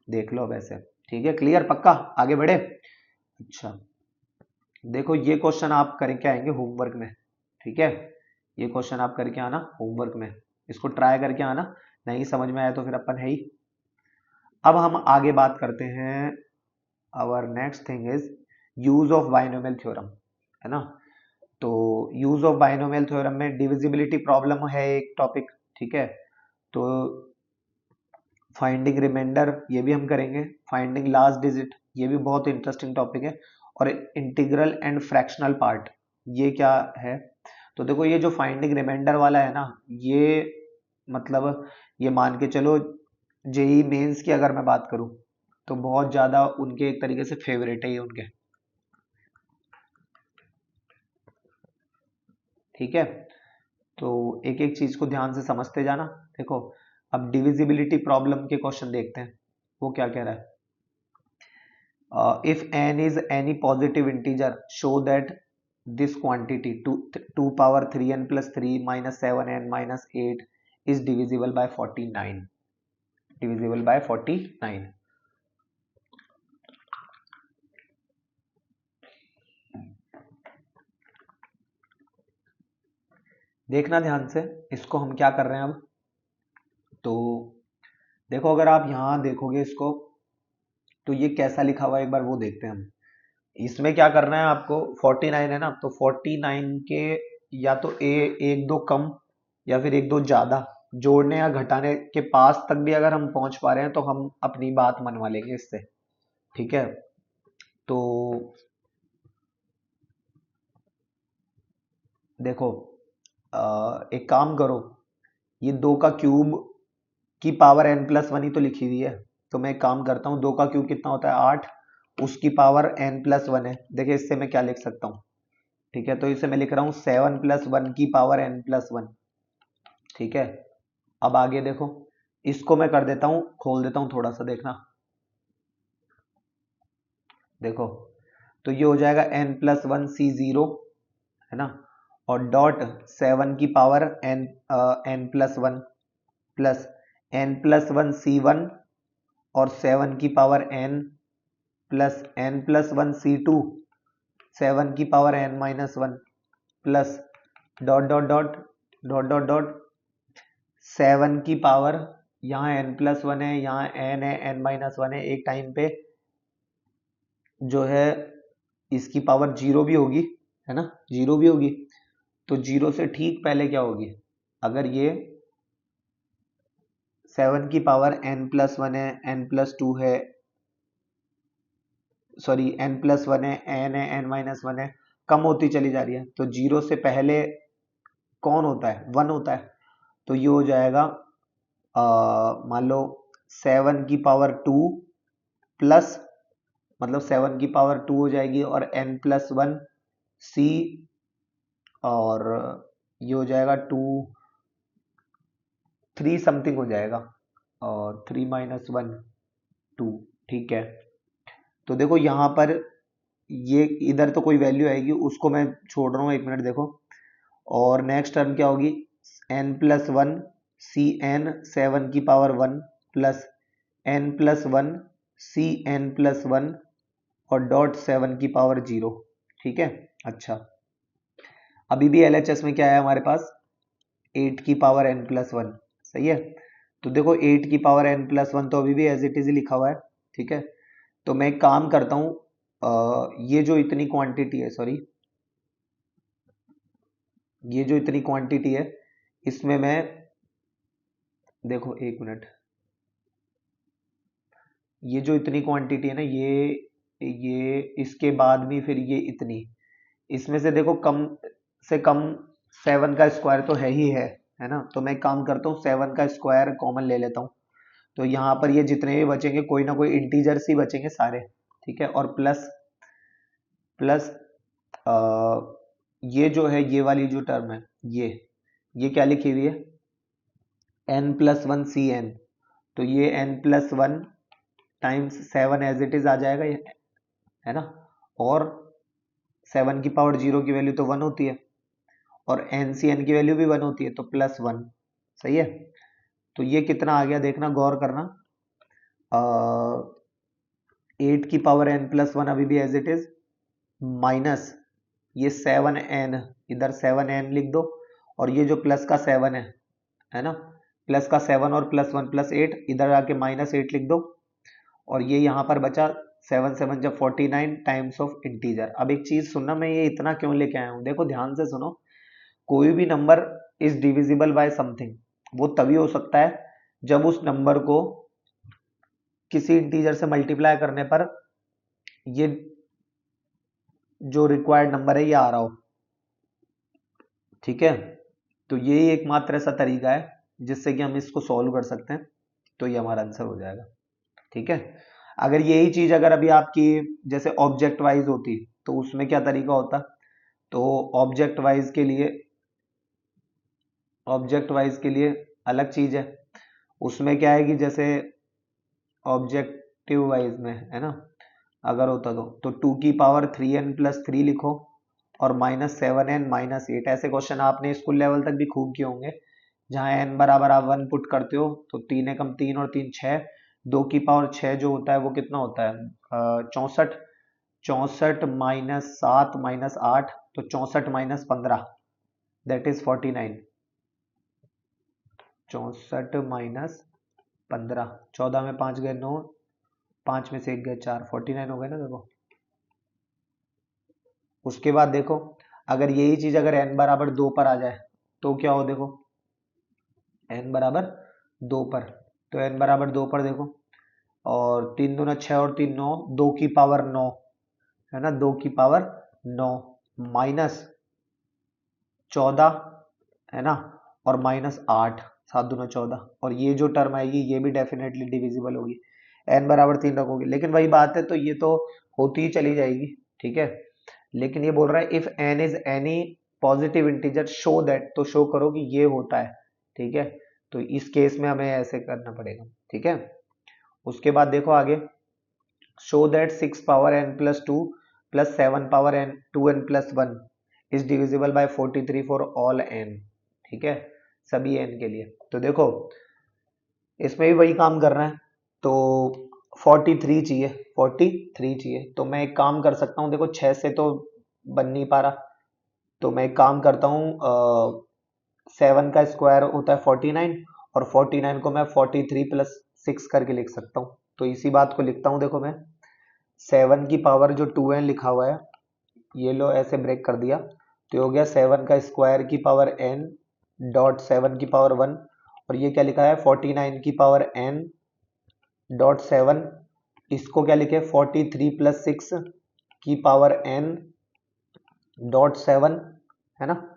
देख लो वैसे, ठीक है, क्लियर, पक्का, आगे बढ़े। अच्छा, देखो ये क्वेश्चन आप करके आएंगे होमवर्क में, ठीक है, ये क्वेश्चन आप करके आना होमवर्क में, इसको ट्राई करके आना, नहीं समझ में आया तो फिर अपन है ही। अब हम आगे बात करते हैं, our next thing is use of binomial theorem, है ना। तो यूज ऑफ बाइनोमियल थ्योरम में डिविजिबिलिटी प्रॉब्लम है एक टॉपिक, ठीक है, तो फाइंडिंग रिमाइंडर ये भी हम करेंगे, फाइंडिंग लास्ट डिजिट ये भी बहुत इंटरेस्टिंग टॉपिक है, और इंटीग्रल एंड फ्रैक्शनल पार्ट ये क्या है। तो देखो ये जो फाइंडिंग रिमाइंडर वाला है ना, ये मतलब ये मान के चलो जेई मेंस की अगर मैं बात करूं तो बहुत ज्यादा उनके एक तरीके से फेवरेट है ये उनके, ठीक है। तो एक एक चीज को ध्यान से समझते जाना। देखो अब डिविजिबिलिटी प्रॉब्लम के क्वेश्चन देखते हैं, वो क्या कह रहा है। If n is any positive integer, show that this quantity 2 power 3n plus 3 minus 7n minus 8 is divisible by 49, divisible by 49। देखना ध्यान से, इसको हम क्या कर रहे हैं अब, तो देखो अगर आप यहां देखोगे इसको तो ये कैसा लिखा हुआ है एक बार वो देखते हैं हम। इसमें क्या करना है आपको, 49 है ना, तो 49 के या तो एक दो कम या फिर एक दो ज्यादा जोड़ने या घटाने के पास तक भी अगर हम पहुंच पा रहे हैं तो हम अपनी बात मनवा लेंगे इससे, ठीक है। तो देखो एक काम करो, ये 2 का क्यूब की पावर n+1 ही तो लिखी हुई है, तो मैं एक काम करता हूँ, 2 का क्यूब कितना होता है 8, उसकी पावर n+1 है, देखिए इससे मैं क्या लिख सकता हूँ, ठीक है, तो इसे मैं लिख रहा हूँ 7+1 की पावर n+1, ठीक है। अब आगे देखो, इसको मैं कर देता हूँ, खोल देता हूँ थोड़ा सा, देखना, देखो तो ये हो जाएगा n+1 C0, है ना, और डॉट 7 की power n+1 plus n+1 C1 और 7 की power n plus n+1 C2 7 की power n-1 plus dot dot dot dot dot dot 7 की पावर, यहाँ n+1 है, यहाँ n है, n-1 है, एक टाइम पे जो है इसकी पावर 0 भी होगी, है ना, 0 भी होगी, तो 0 से ठीक पहले क्या होगी, अगर ये 7 की पावर n+1 है, n+2 है, सॉरी n+1 है, n है, n-1 है, कम होती चली जा रही है, तो 0 से पहले कौन होता है, 1 होता है, तो ये हो जाएगा मान लो 7 की पावर 2 प्लस मतलब 7 की पावर 2 हो जाएगी और n+1 c और ये हो जाएगा 2 3 समथिंग हो जाएगा और 3 - 1 2। ठीक है, तो देखो यहाँ पर ये इधर तो कोई वैल्यू आएगी, उसको मैं छोड़ रहा हूँ, 1 मिनट देखो। और नेक्स्ट टर्म क्या होगी, n+1 cn 7 की पावर 1 प्लस n+1 cn+1 और डॉट 7 की पावर 0। ठीक है, अच्छा अभी भी LHS में क्या है हमारे पास, 8 की पावर n+1। सही है, तो देखो 8 की पावर n+1 तो अभी भी एज इट इज लिखा हुआ है। ठीक है, तो मैं एक काम करता हूं, ये जो इतनी क्वांटिटी है, सॉरी ये जो इतनी क्वांटिटी है इसमें मैं, देखो 1 मिनट, ये जो इतनी क्वांटिटी है ना, ये इसके बाद भी फिर ये इतनी, इसमें से देखो कम से कम 7 का स्क्वायर तो है ना। तो मैं एक काम करता हूँ, 7 का स्क्वायर कॉमन ले लेता हूँ। तो यहाँ पर ये जितने भी बचेंगे कोई ना कोई इंटीजर्स ही बचेंगे सारे। ठीक है, और प्लस प्लस ये जो है, ये वाली जो टर्म है, ये क्या लिखी हुई है, n+1 cn, तो ये n+1 times 7 as it is आ जाएगा ये, है ना। और 7 की पावर 0 की वैल्यू तो 1 होती है और NCN की वैल्यू भी 1 होती है, तो +1। सही है, तो ये कितना आ गया देखना, गौर करना, 8 की पावर n+1 अभी भी एज इट इज, माइनस ये 7n, इधर 7n लिख दो, और ये जो प्लस का 7 है ना, प्लस का 7 और +1 +8, इधर आके -8 लिख दो, और ये यहाँ पर बचा 7 7 जब 49 टाइम्स ऑफ इंटीजर। अब एक चीज सुनना, मैं ये इतना क्यों लेके आया हूँ, देखो ध्यान से सुनो, कोई भी number is divisible by something, वो तभी हो सकता है जब उस नंबर को किसी इंटीजर से मल्टीप्लाई करने पर ये जो रिक्वायर्ड नंबर है ये आ रहा हो। ठीक है, तो यही एकमात्र ऐसा तरीका है जिससे कि हम इसको सॉल्व कर सकते हैं, तो ये हमारा आंसर हो जाएगा। ठीक है, अगर यही चीज अगर अभी आपकी जैसे ऑब्जेक्ट वाइज होती तो उसमें क्या तरीका होता, तो ऑब्जेक्ट वाइज के लिए अलग चीज है। उसमें क्या है कि जैसे ऑब्जेक्टिव वाइज में है ना, अगर होता तो 2 की पावर 3n+3 लिखो और -7n -8, ऐसे क्वेश्चन आपने स्कूल लेवल तक भी खूब किए होंगे, जहाँ n बराबर आप 1 पुट करते हो तो 3 एकम 3 और 3 6, 2 की पावर 6 जो होता है वो कितना होता है, 64, 64 -7 -8, तो 64 -15 दैट इज 49, 64 - 15, 14 में 5 गए 9, 5 में से 1 गए 4, 49 हो गए ना। देखो उसके बाद देखो, अगर यही चीज अगर n बराबर 2 पर आ जाए तो क्या हो, देखो n बराबर 2 पर, तो n बराबर 2 पर देखो, और 3 दूना 6 और 3 9, 2 की पावर 9 है ना, 2 की पावर 9 -14 है ना, और -8, 7 दूना 14, और ये जो टर्म आएगी ये भी डेफिनेटली डिविजिबल होगी। n बराबर 3 रखोगे, लेकिन वही बात है, तो ये तो होती ही चली जाएगी। ठीक है, लेकिन ये बोल रहा है if n is any positive integer show that, तो शो करो कि ये होता है। ठीक है, तो इस केस में हमें ऐसे करना पड़ेगा। ठीक है, उसके बाद देखो आगे, show that 6 power n+2 plus 7 power n+1 is divisible by 43 for all n। ठीक है, सभी n के लिए। तो देखो इसमें भी वही काम करना है, तो 43 चाहिए, 43 चाहिए, तो मैं एक काम कर सकता हूँ, देखो 6 से तो बन नहीं पा रहा, तो मैं एक काम करता हूँ, 7 का स्क्वायर होता है 49, और 49 को मैं 43 + 6 करके लिख सकता हूँ। तो इसी बात को लिखता हूँ, देखो मैं 7 की पावर जो 2n लिखा हुआ है, ये लो ऐसे ब्रेक कर दिया, तो हो गया 7 का स्क्वायर की पावर n डॉट 7 की पावर 1, और ये क्या लिखा है 49 की पावर n डॉट 7, इसको क्या लिखे 43 + 6 की पावर n डॉट 7, है ना।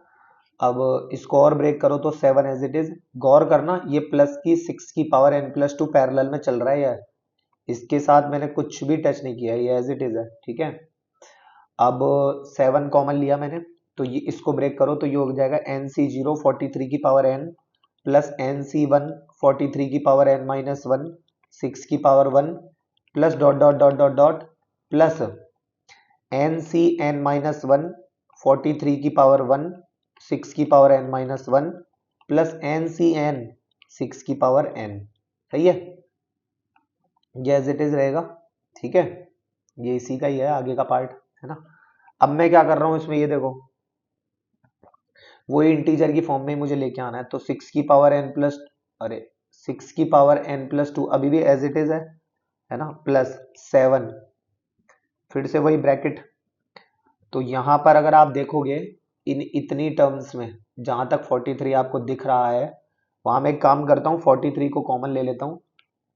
अब इसको और ब्रेक करो तो 7 एज इट इज, गौर करना ये प्लस की 6 की पावर n+2 पैरेलल में चल रहा है, इसके साथ मैंने कुछ भी टच नहीं किया, ये एज इट इज है, ठीक है। अब 7 कॉमन लिया मैंने, तो ये इसको ब्रेक करो तो ये हो जाएगा NC0 43 की पावर n प्लस NC1 43 की पावर n माइनस 1 6 की power 1 plus dot dot dot dot dot plus NCn minus 1 43 की पावर 1 6 की power n minus 1 plus NCn 6 की पावर n। सही है, ये एज इट इज रहेगा, ठीक है। ये इसी का ही है आगे का पार्ट, है ना। अब मैं क्या कर रहा हूं इसमें, ये देखो वही इंटीजर की फॉर्म में मुझे लेके आना है, तो 6 की पावर n प्लस, अरे 6 की पावर n प्लस 2 अभी भी एज इट इज है ना, प्लस 7, फिर से वही ब्रैकेट। तो यहां पर अगर आप देखोगे इन इतनी टर्म्स में, जहां तक 43 आपको दिख रहा है, वहां मैं एक काम करता हूँ 43 को कॉमन ले लेता हूँ,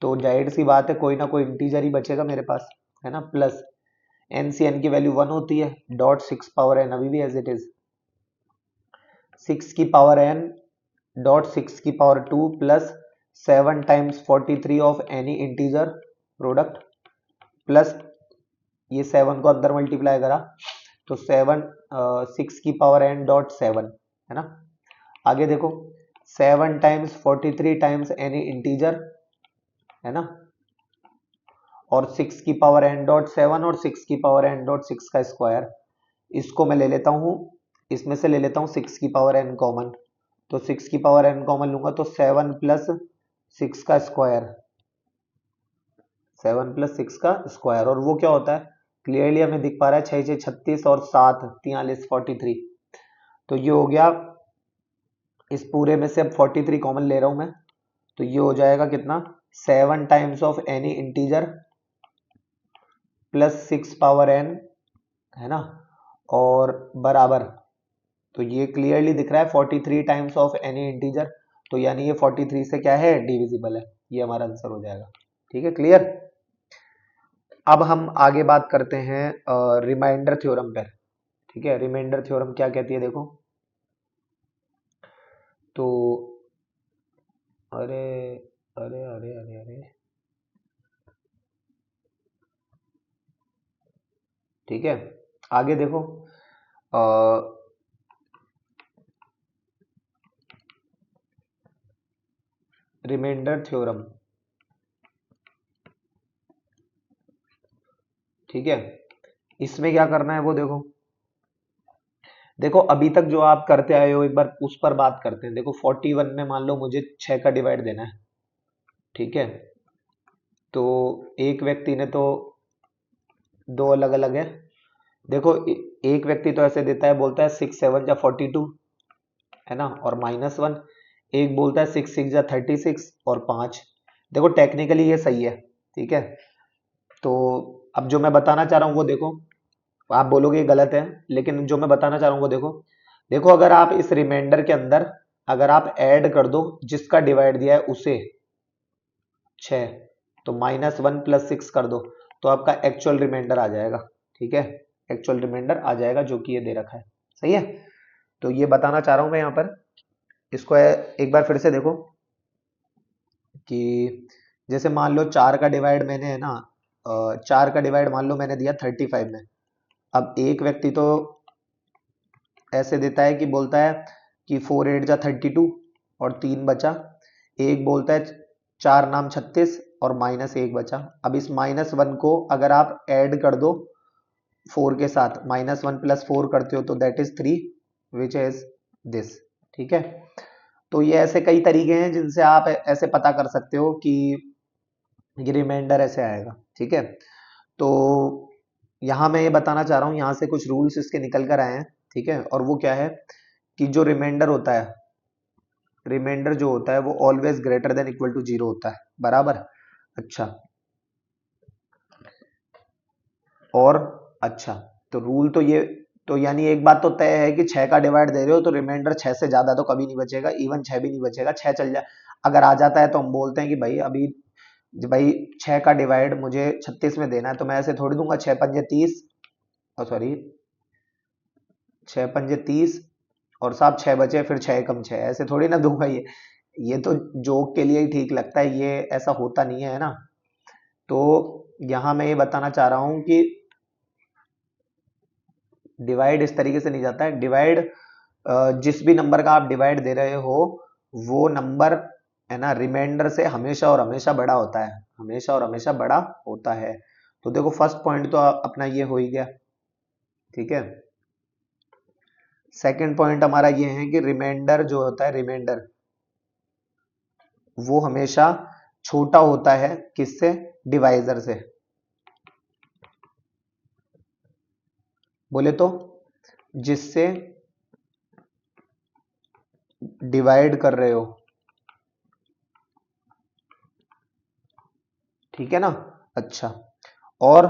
तो जाहिर सी बात है कोई ना कोई इंटीजर ही बचेगा मेरे पास, है ना। प्लस NCn की वैल्यू 1 होती है, डॉट 6 पावर n अभी भी एज इट इज, 6 की पावर n डॉट 6 की power 2 plus 7 times 43 of any integer product, plus ये 7 को अंदर मल्टीप्लाई करा तो 7 6 की पावर n डॉट 7, है ना। आगे देखो 7 टाइम्स 43 टाइम्स एनी इंटीजर, है ना, और 6 की पावर n डॉट 7 और 6 की पावर n डॉट 6 का स्क्वायर। इसको मैं ले लेता हूँ, इसमें से ले लेता हूँ 6 की पावर n कॉमन, तो 6 की पावर n कॉमन लूंगा तो 7 प्लस 6 का स्क्वायर, 7 प्लस 6 का स्क्वायर, और वो क्या होता है क्लियरली हमें दिख पा रहा है, 6 6 36 और 7 43 43। तो ये हो गया, इस पूरे में से अब 43 कॉमन ले रहा हूं मैं, तो ये हो जाएगा कितना, 7 times of any integer plus 6 power n, है ना, और बराबर, तो ये क्लियरली दिख रहा है 43 टाइम्स ऑफ एनी इंटीजर, तो यानी ये 43 से क्या है, डिविजिबल है, ये हमारा आंसर हो जाएगा, ठीक है, क्लियर। अब हम आगे बात करते हैं रिमाइंडर थ्योरम पर, ठीक है। रिमाइंडर थ्योरम क्या कहती है देखो, तो अरे अरे अरे अरे अरे, ठीक है, आगे देखो रिमाइंडर थ्योरम, ठीक है। इसमें क्या करना है वो देखो, देखो अभी तक जो आप करते आए हो एक बार उस पर बात करते हैं। देखो 41 में मान लो मुझे 6 का डिवाइड देना है, ठीक है, तो एक व्यक्ति ने तो दो अलग अलग है, देखो एक व्यक्ति तो ऐसे देता है, बोलता है 6 7 जा 42, है ना, और माइनस 1, एक बोलता है 6 6 जा 36 और 5। देखो टेक्निकली ये सही है, ठीक है। तो अब जो मैं बताना चाह रहा हूँ वो देखो, आप बोलोगे ये गलत है, लेकिन जो मैं बताना चाह रहा हूँ वो देखो, देखो अगर आप इस रिमाइंडर के अंदर अगर आप ऐड कर दो जिसका डिवाइड दिया है उसे 6, तो -1 + 6 कर दो तो आपका एक्चुअल रिमाइंडर आ जाएगा, ठीक है, एक्चुअल रिमाइंडर आ जाएगा जो कि ये दे रखा है, सही है। तो ये बताना चाह रहा हूं मैं यहाँ पर, इसको एक बार फिर से देखो कि जैसे मान लो 4 का डिवाइड मैंने, है ना, 4 का डिवाइड मान लो मैंने दिया 35 में। अब एक व्यक्ति तो ऐसे देता है कि बोलता है कि 4 8 जा 32 और 3 बचा, एक बोलता है 4 नाम 36 और -1 बचा। अब इस -1 को अगर आप ऐड कर दो 4 के साथ, -1 + 4 करते हो तो that is 3 which is this, ठीक है। तो ये ऐसे कई तरीके हैं जिनसे आप ऐसे पता कर सकते हो कि ये रिमाइंडर ऐसे आएगा, ठीक है। तो यहाँ मैं ये बताना चाह रहा हूँ, यहाँ से कुछ रूल्स इसके निकल कर आए हैं, ठीक है, और वो क्या है कि जो रिमाइंडर होता है, रिमाइंडर जो होता है वो always greater than equal to 0 होता है, बराबर। अच्छा, और अच्छा, तो रूल तो ये, तो यानी एक बात तो तय है कि 6 का डिवाइड दे रहे हो तो रिमाइंडर 6 से ज्यादा तो कभी नहीं बचेगा, इवन 6 भी नहीं बचेगा। 6 चल जाए, अगर आ जाता है तो हम बोलते हैं कि भाई अभी भाई 6 का डिवाइड मुझे 36 में देना है, तो मैं ऐसे थोड़ी दूंगा 6 पंजे 30, सॉरी 6 पंजे 30 और साहब 6 बचे फिर 6 कम 6, ऐसे थोड़ी ना दूंगा। ये तो जोक के लिए ही ठीक लगता है, ये ऐसा होता नहीं है, है ना। तो यहां मैं ये बताना चाह रहा हूं कि डिवाइड इस तरीके से नहीं जाता है। डिवाइड जिस भी नंबर का आप डिवाइड दे रहे हो वो नंबर है ना रिमाइंडर से हमेशा और हमेशा बड़ा होता है, हमेशा और हमेशा बड़ा होता है। तो देखो फर्स्ट पॉइंट तो अपना ये हो ही गया, ठीक है। सेकंड पॉइंट हमारा ये है कि रिमाइंडर जो होता है, रिमाइंडर वो हमेशा छोटा होता है किससे? डिवाइजर से। बोले तो जिससे डिवाइड कर रहे हो, ठीक है ना। अच्छा, और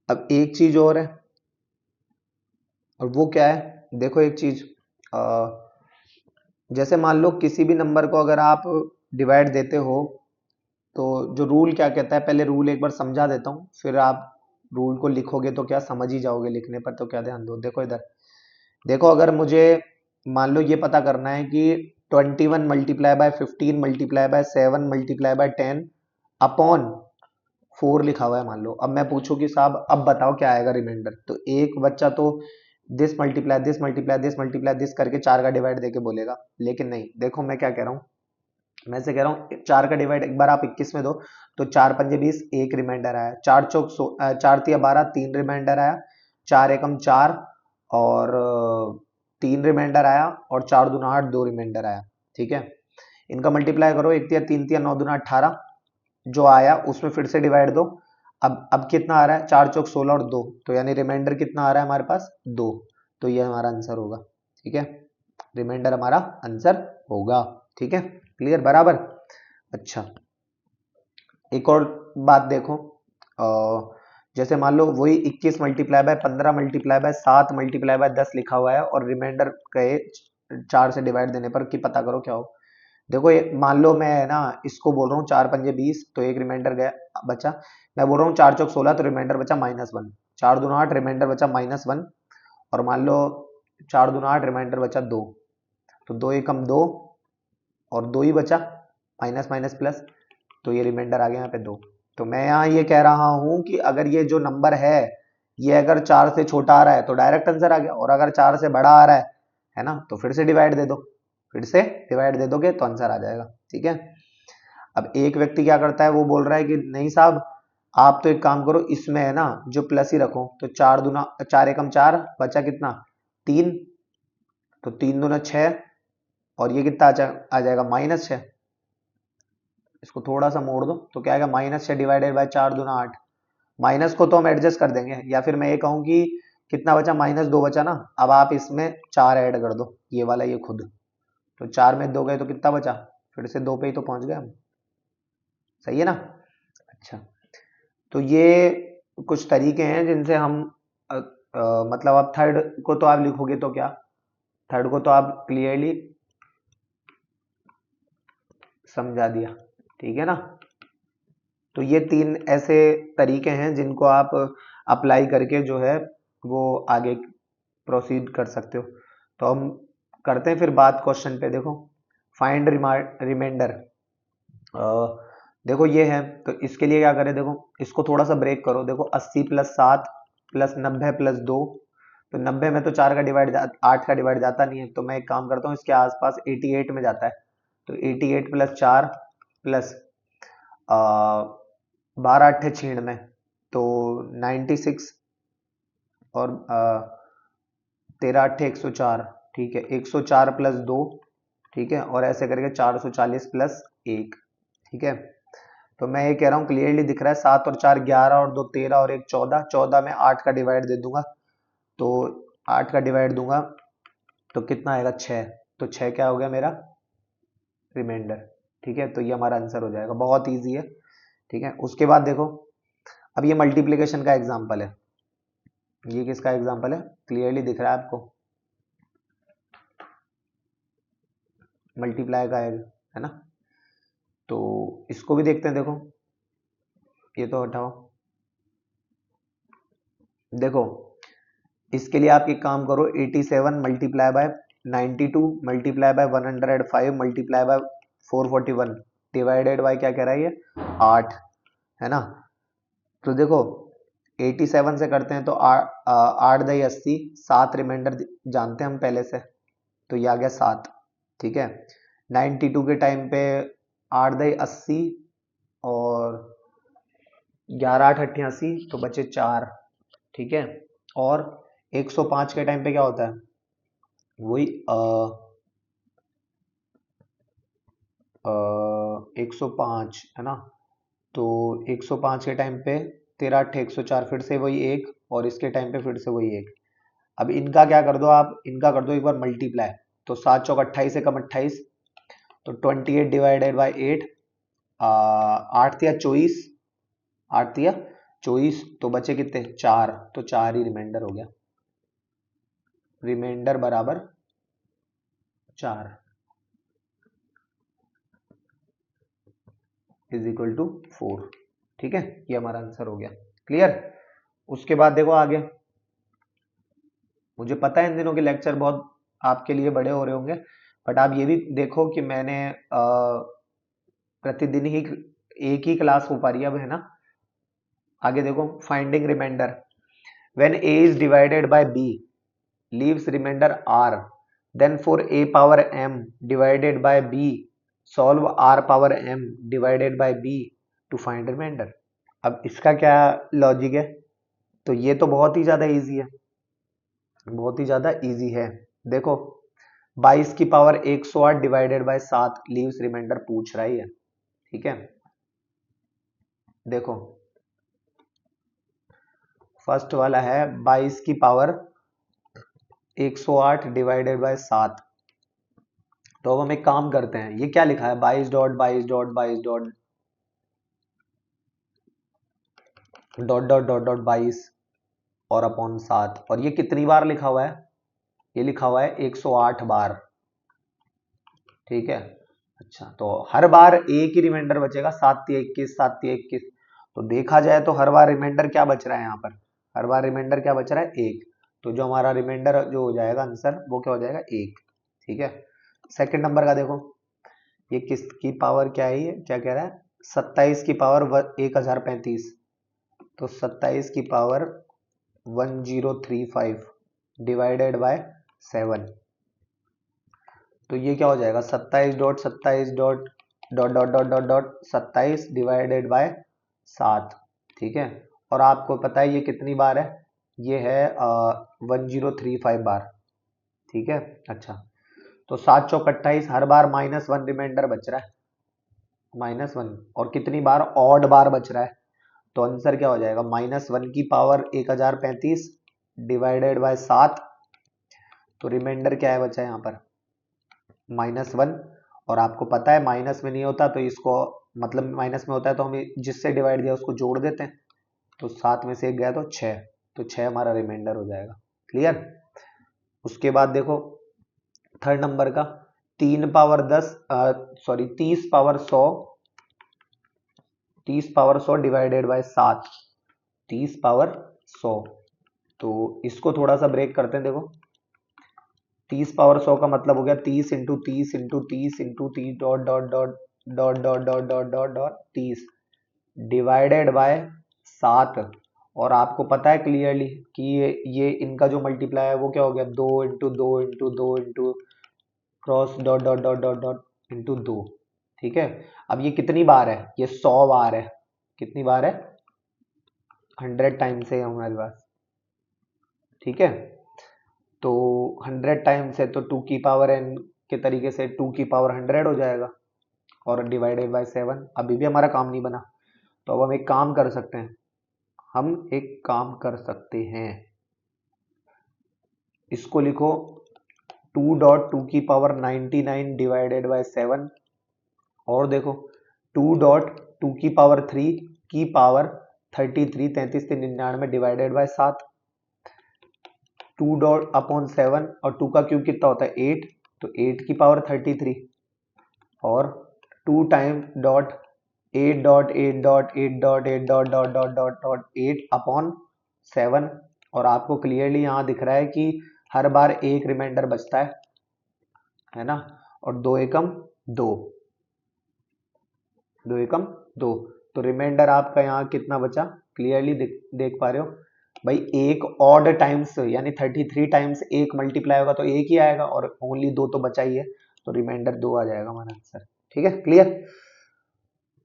अब एक चीज और है, और वो क्या है? देखो एक चीज, जैसे मान लो किसी भी नंबर को अगर आप डिवाइड देते हो तो जो रूल क्या कहता है, पहले रूल एक बार समझा देता हूँ, फिर आप रूल को लिखोगे तो क्या समझ ही जाओगे, लिखने पर तो क्या ध्यान दो। देखो इधर, देखो अगर मुझे मान लो ये पता करना है कि 21 multiply by 15 multiply by 7 multiply by 10 upon 4 लिखा हुआ है मान लो। अब मैं पूछूं कि साहब अब बताओ क्या आएगा रिमाइंडर, तो एक बच्चा तो this multiply this multiply this multiply this करके 4 का डिवाइड देके बोलेगा, लेकिन नहीं, देखो मैं क्या कह रहा हूँ, मैं से कह रहा हूँ 4 का डिवाइड एक बार आप 21 में दो, तो 4 पंजे 20, एक रिमाइंडर आया, 4 चौक 4 तिया 12, 3 रिमाइंडर आया, 4 एकम 4 और 3 रिमाइंडर आया, और 4 दूना 8, 2 रिमाइंडर आया, ठीक है। इनका मल्टीप्लाई करो, एक तिया 3 तिया 9 दूना 18, जो आया उसमें फिर से डिवाइड दो। अब कितना आ रहा है? 4 चौक 16 और 2, तो यानी रिमाइंडर कितना आ रहा है हमारे पास? 2। तो ये हमारा आंसर होगा, ठीक है। रिमाइंडर हमारा आंसर होगा, ठीक है। क्लियर, बराबर। अच्छा, एक और बात देखो, जैसे मान लो वही 21 multiply by 15 multiply by 7 multiply by 10 लिखा हुआ है, और रिमाइंडर कहे 4 से डिवाइड देने पर कि पता करो क्या हो। देखो ये मान लो मैं है ना इसको बोल रहा हूँ 4 पंजे 20, तो एक रिमाइंडर गया बचा। मैं बोल रहा हूँ 4 चौक 16, तो रिमाइंडर बचा -1, 4 दूना 8, रिमाइंडर बचा -1, और मान लो 4 दूना 8, रिमाइंडर बचा 2, तो 2 एकम 2 और 2 ही बचा, माइनस माइनस प्लस, तो ये रिमाइंडर आ गया यहाँ पे 2। तो मैं यहाँ ये कह रहा हूँ कि अगर ये जो नंबर है ये अगर 4 से छोटा आ रहा है तो डायरेक्ट आंसर आ गया, और अगर 4 से बड़ा आ रहा है ना, तो फिर से डिवाइड दे दो, फिर से डिवाइड दे दोगे तो आंसर आ जाएगा, ठीक है। अब एक व्यक्ति क्या करता है, वो बोल रहा है कि नहीं साहब आप तो एक काम करो, इसमें है ना जो प्लस ही रखो, तो 4 दूना 4 एकम 4 बचा कितना? 3, तो 3 दूना 6, और ये कितना आ जाएगा? -6। इसको थोड़ा सा मोड़ दो तो क्या आएगा? -6 डिवाइडेड बाय 4 दूना 8। माइनस को तो हम एडजस्ट कर देंगे, या फिर मैं ये कहूँ कि कितना बचा? -2 बचा ना। अब आप इसमें 4 ऐड कर दो, ये वाला ये खुद, तो 4 में 2 गए तो कितना बचा? फिर से 2 पे ही तो पहुंच गए हम, सही है ना। अच्छा, तो ये कुछ तरीके हैं जिनसे हम मतलब अब थर्ड को तो आप लिखोगे तो क्या, थर्ड को तो आप क्लियरली समझा दिया, ठीक है ना। तो ये 3 ऐसे तरीके हैं जिनको आप अप्लाई करके जो है वो आगे प्रोसीड कर सकते हो। तो हम करते हैं फिर बात क्वेश्चन पे। देखो फाइंड रिमाइंडर, देखो ये है, तो इसके लिए क्या करें, देखो इसको थोड़ा सा ब्रेक करो। देखो 80 + 7 + 90 + 2, तो 90 में तो 4 का डिवाइड 8 का डिवाइड जाता नहीं है, तो मैं एक काम करता हूँ इसके आसपास 88 में जाता है, तो 88 + 4 प्लस 12 8 96, तो 96, और 13 8 104, ठीक है, 104 + 2, ठीक है, और ऐसे करके 440 + 1, ठीक है। तो मैं ये कह रहा हूँ क्लियरली दिख रहा है, 7 और 4 11, और 2 13, और 1 14, 14 में 8 का डिवाइड दे दूंगा, तो 8 का डिवाइड दूंगा तो कितना आएगा? 6, तो 6 क्या हो गया मेरा? रिमाइंडर, ठीक है। तो ये हमारा आंसर हो जाएगा, बहुत ईजी है, ठीक है। उसके बाद देखो, अब ये मल्टीप्लीकेशन का एग्जाम्पल है, ये किसका एग्जाम्पल है? क्लियरली दिख रहा है आपको, मल्टीप्लाई का है ना। तो इसको भी देखते हैं, देखो ये तो हटाओ। देखो इसके लिए आप एक काम करो, 87 multiply by 92 multiply by 105 multiply by 441 divided by क्या कह रहा है ये 8 है ना। तो देखो 87 से करते हैं तो 8 दही 80, 7 रिमाइंडर जानते हैं हम पहले से, तो ये आ गया 7। ठीक है 92 के टाइम पे 8 दही 80 और 11 8 88 तो बचे 4। ठीक है और 105 के टाइम पे क्या होता है वही 105 है ना। तो 105 के टाइम पे 13 8 104 फिर से वही एक और इसके टाइम पे फिर से वही एक। अब इनका क्या कर दो आप, इनका कर दो एक बार मल्टीप्लाई, तो 7 चौक 28 से कम 28 तो 28 डिवाइडेड बाई 8 8 तिया 24 8 तिया 24 तो बचे कितने 4, तो 4 ही रिमाइंडर हो गया, रिमाइंडर बराबर 4 इज इक्वल टू 4। ठीक है ये हमारा आंसर हो गया। क्लियर। उसके बाद देखो आगे, मुझे पता है इन दिनों के लेक्चर बहुत आपके लिए बड़े हो रहे होंगे, बट आप ये भी देखो कि मैंने प्रतिदिन ही एक ही क्लास हो पा रही है अब है ना। आगे देखो finding remainder when a is divided by b leaves remainder r then for a power m divided by b solve r power m divided by b to find remainder. अब इसका क्या लॉजिक है, तो ये तो बहुत ही ज्यादा इजी है, बहुत ही ज्यादा इजी है। देखो 22 की power 108 divided by 7 leaves remainder पूछ रहा है। ठीक है देखो फर्स्ट वाला है 22 की पावर 108 डिवाइडेड बाय 7। तो अब हम एक काम करते हैं, ये क्या लिखा है 22 dot 22 dot 22 dot dot dot dot dot 22 और अपॉन 7, और ये कितनी बार लिखा हुआ है, ये लिखा हुआ है 108 बार। ठीक है अच्छा तो हर बार एक ही रिमाइंडर बचेगा 7 तिया 21 7 तिया 21। तो देखा जाए तो हर बार रिमाइंडर क्या बच रहा है यहाँ पर, हर बार रिमाइंडर क्या बच रहा है 1। तो जो हमारा रिमाइंडर जो हो जाएगा आंसर वो क्या हो जाएगा 1। ठीक है सेकंड नंबर का देखो, ये किसकी पावर क्या है, ये क्या कह रहा है 27 की पावर 1035, तो 27 की पावर 1035 डिवाइडेड बाय 7। तो ये क्या हो जाएगा 27 dot 27 dot dot dot dot dot dot 27 divided by 7। ठीक है और आपको पता है ये कितनी बार है, ये है 1035 बार। ठीक है अच्छा तो 7 चौक 28 हर बार -1 रिमाइंडर बच रहा है, -1 और कितनी बार ऑड बार बच रहा है, तो आंसर क्या हो जाएगा -1 की पावर 1035 डिवाइडेड बाय 7। तो रिमाइंडर क्या है बचा है यहाँ पर -1, और आपको पता है माइनस में नहीं होता तो इसको मतलब माइनस में होता है तो हम जिससे डिवाइड दिया उसको जोड़ देते हैं, तो 7 में से 1 गया तो 6, तो 6 हमारा रिमाइंडर हो जाएगा। क्लियर। उसके बाद देखो थर्ड नंबर का 3 power 10 sorry 30 power 100 30 power 100 divided by 7 30 power 100। तो इसको थोड़ा सा ब्रेक करते हैं। देखो 30 पावर 100 का मतलब हो गया 30 into 30 into 30 into 30 dot dot dot dot dot dot dot dot dot 30 divided by 7। और आपको पता है क्लियरली कि ये इनका जो मल्टीप्लाई है वो क्या हो गया 2 into 2 into 2 into cross dot dot dot dot dot into 2। ठीक है अब ये कितनी बार है, ये 100 बार है, कितनी बार है 100 टाइम्स है हमारे पास। ठीक है तो 100 टाइम्स है तो 2 की पावर n के तरीके से 2 की पावर 100 हो जाएगा और डिवाइडेड बाय 7। अभी भी हमारा काम नहीं बना, तो अब हम एक काम कर सकते हैं, हम एक काम कर सकते हैं, इसको लिखो 2 डॉट 2 की पावर 99 डिवाइडेड बाय 7, और देखो 2 डॉट 2 की पावर 3 की power 33 33 99 divided by 7, 2 dot upon 7 और 2 का क्यूब कितना होता है 8, तो 8 की पावर 33 और 2 time dot 8 dot 8 dot 8 dot 8 dot dot dot dot dot 8 upon 7। और आपको क्लियरली यहाँ दिख रहा है कि हर बार एक रिमाइंडर बचता है, है ना, और 2 एकम 2, 2 एकम 2, तो रिमाइंडर आपका यहाँ कितना बचा, क्लियरली देख पा रहे हो भाई, एक ऑड टाइम्स यानी 33 टाइम्स एक मल्टीप्लाई होगा तो एक ही आएगा, और ओनली 2 तो बचा ही है, तो रिमाइंडर 2 आ जाएगा हमारा आंसर। ठीक है, क्लियर।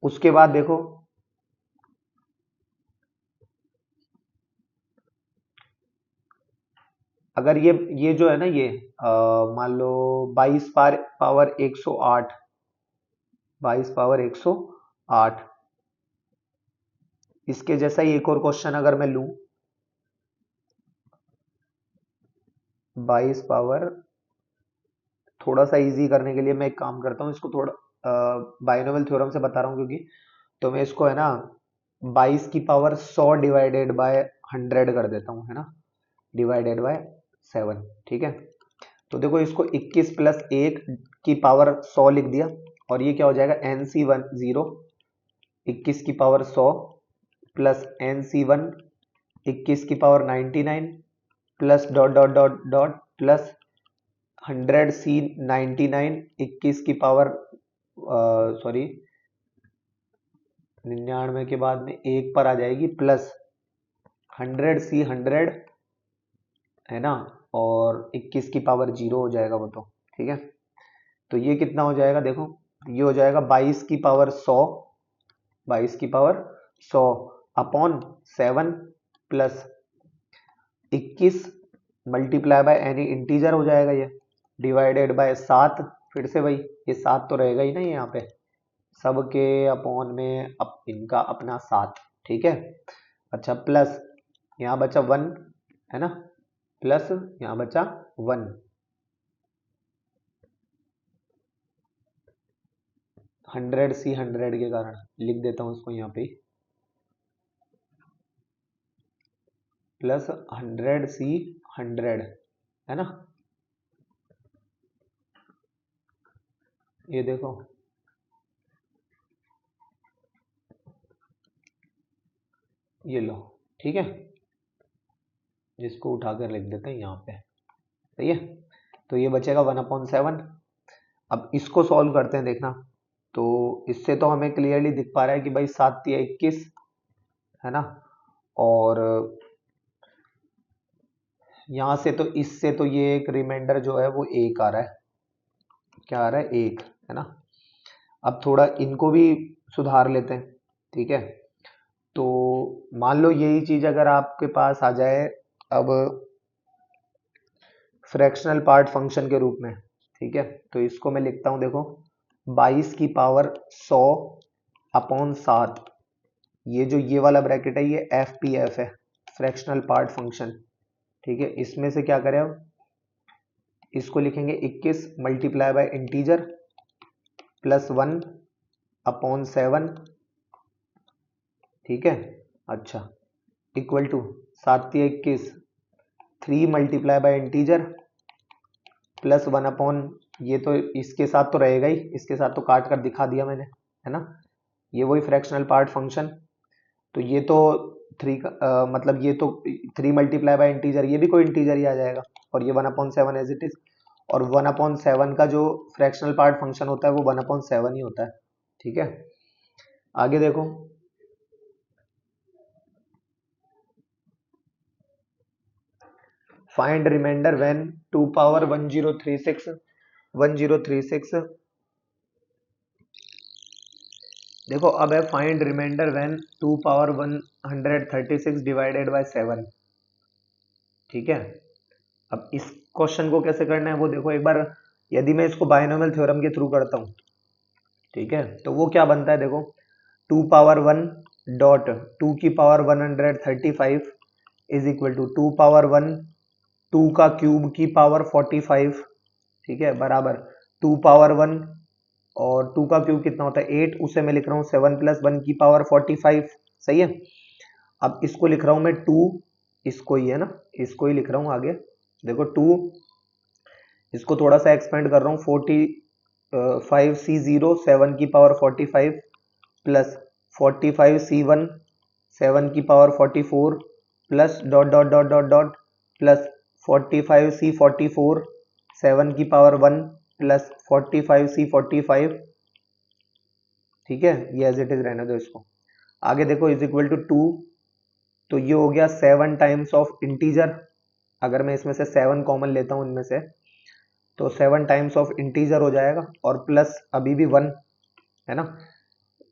उसके बाद देखो, अगर ये जो है ना, ये मान लो 22 पावर 108, 22 पावर 108, इसके जैसा ही एक और क्वेश्चन अगर मैं लूं, 22 पावर, थोड़ा सा इजी करने के लिए मैं एक काम करता हूँ, इसको थोड़ा बाइनोमियल थ्योरम से बता रहा हूँ क्योंकि, तो मैं इसको है ना 22 की पावर 100 डिवाइडेड बाय 100 कर देता हूँ, है ना, डिवाइडेड बाय 7। ठीक है, तो देखो इसको 21 प्लस 1 की पावर 100 लिख दिया, और ये क्या हो जाएगा, NC10, 21 की पावर 100 प्लस NC1 21 की power 99 plus dot dot dot dot plus 100C99 21 की पावर, सॉरी 99 के बाद में एक पर आ जाएगी, प्लस 100C100, है ना, और 21 की पावर 0 हो जाएगा वो तो। ठीक है, तो ये कितना हो जाएगा, देखो ये हो जाएगा 22 की पावर 100, 22 की power 100 upon 7 plus 21 multiply by any integer हो जाएगा ये, डिवाइडेड बाय 7, फिर से भाई ये 7 तो रहेगा ही ना यहाँ पे, सबके अपॉन में इनका अपना 7। ठीक है, अच्छा प्लस यहाँ बचा 1, है ना, प्लस यहाँ बचा 1, 100C100 के कारण लिख देता हूँ इसको यहाँ पे, प्लस 100C100, है ना, ये देखो ये लो। ठीक है, जिसको उठाकर लिख देते हैं यहाँ पे, सही है, तो ये बचेगा 1/7। अब इसको सॉल्व करते हैं, देखना, तो इससे तो हमें क्लियरली दिख पा रहा है कि भाई 7 या 21, है ना, और यहाँ से तो इससे तो ये एक रिमाइंडर जो है वो एक आ रहा है, क्या आ रहा है, एक, है ना। अब थोड़ा इनको भी सुधार लेते हैं। ठीक है, तो मान लो यही चीज अगर आपके पास आ जाए अब फ्रैक्शनल पार्ट फंक्शन के रूप में। ठीक है, तो इसको मैं लिखता हूं, देखो 22 की पावर 100 अपॉन 7, ये जो ये वाला ब्रैकेट है ये FPF है, फ्रैक्शनल पार्ट फंक्शन। ठीक है, इसमें से क्या करें अब, इसको लिखेंगे 21 multiply by integer plus 1 upon 7। ठीक है, अच्छा, इक्वल टू 7 या 21, 3 multiply by integer plus 1 upon, ये तो इसके साथ तो रहेगा ही, इसके साथ तो काट कर दिखा दिया मैंने, है ना, ये वही फ्रैक्शनल पार्ट फंक्शन, तो ये तो 3 का मतलब ये तो 3 मल्टीप्लाई बाय इंटीजर, ये भी कोई इंटीजर ही आ जाएगा, और ये 1/7 एज इट इज, और 1/7 का जो फ्रैक्शनल पार्ट फंक्शन होता है वो 1/7 ही होता है। ठीक है, आगे देखो, फाइंड रिमाइंडर व्हेन 2 पावर 1036 देखो अब है find remainder when 2 power 136 divided by 7। ठीक है, अब इस क्वेश्चन को कैसे करना है वो देखो एक बार, यदि मैं इसको बाइनोमियल थ्योरम के थ्रू करता हूं, ठीक है, तो वो क्या बनता है, देखो 2 पावर 1 डॉट 2 की power 135 is equal to 2 power 1 2 का क्यूब की पावर 45। ठीक है, बराबर 2 पावर 1, और 2 का क्यूब कितना होता है 8, उसे मैं लिख रहा हूँ 7 प्लस 1 की पावर 45। सही है, अब इसको लिख रहा हूं मैं 2, इसको ही है ना, इसको ही लिख रहा हूं आगे, देखो 2, इसको थोड़ा सा एक्सपेंड कर रहा हूँ 45C0 7 की पावर 45 प्लस 45C1 7 की power 44 plus dot dot dot dot dot plus 45C44 7 की पावर 1 प्लस 45C45, ठीक है, ये एज इट इज रहने दो इसको। आगे देखो इज इक्वल टू 2, तो ये हो गया 7 टाइम्स ऑफ इंटीजर। अगर मैं इसमें से 7 कॉमन लेता हूं इनमें से, तो 7 टाइम्स ऑफ इंटीजर हो जाएगा, और प्लस अभी भी 1 है ना,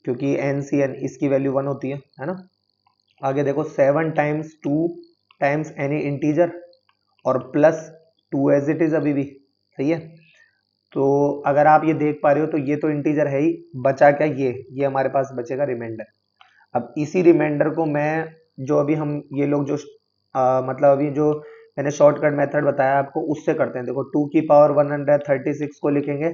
क्योंकि NCN इसकी वैल्यू 1 होती है ना। आगे देखो 7 टाइम्स 2 टाइम्स एनी इंटीजर, और प्लस 2 एज इट इज अभी भी, सही है। तो अगर आप ये देख पा रहे हो तो ये तो इंटीजर है ही, बचा क्या, ये हमारे पास बचेगा रिमाइंडर। अब इसी रिमाइंडर को मैं, जो अभी हम ये लोग जो मतलब अभी जो मैंने शॉर्टकट मेथड बताया आपको, उससे करते हैं। देखो 2 की पावर 136 को लिखेंगे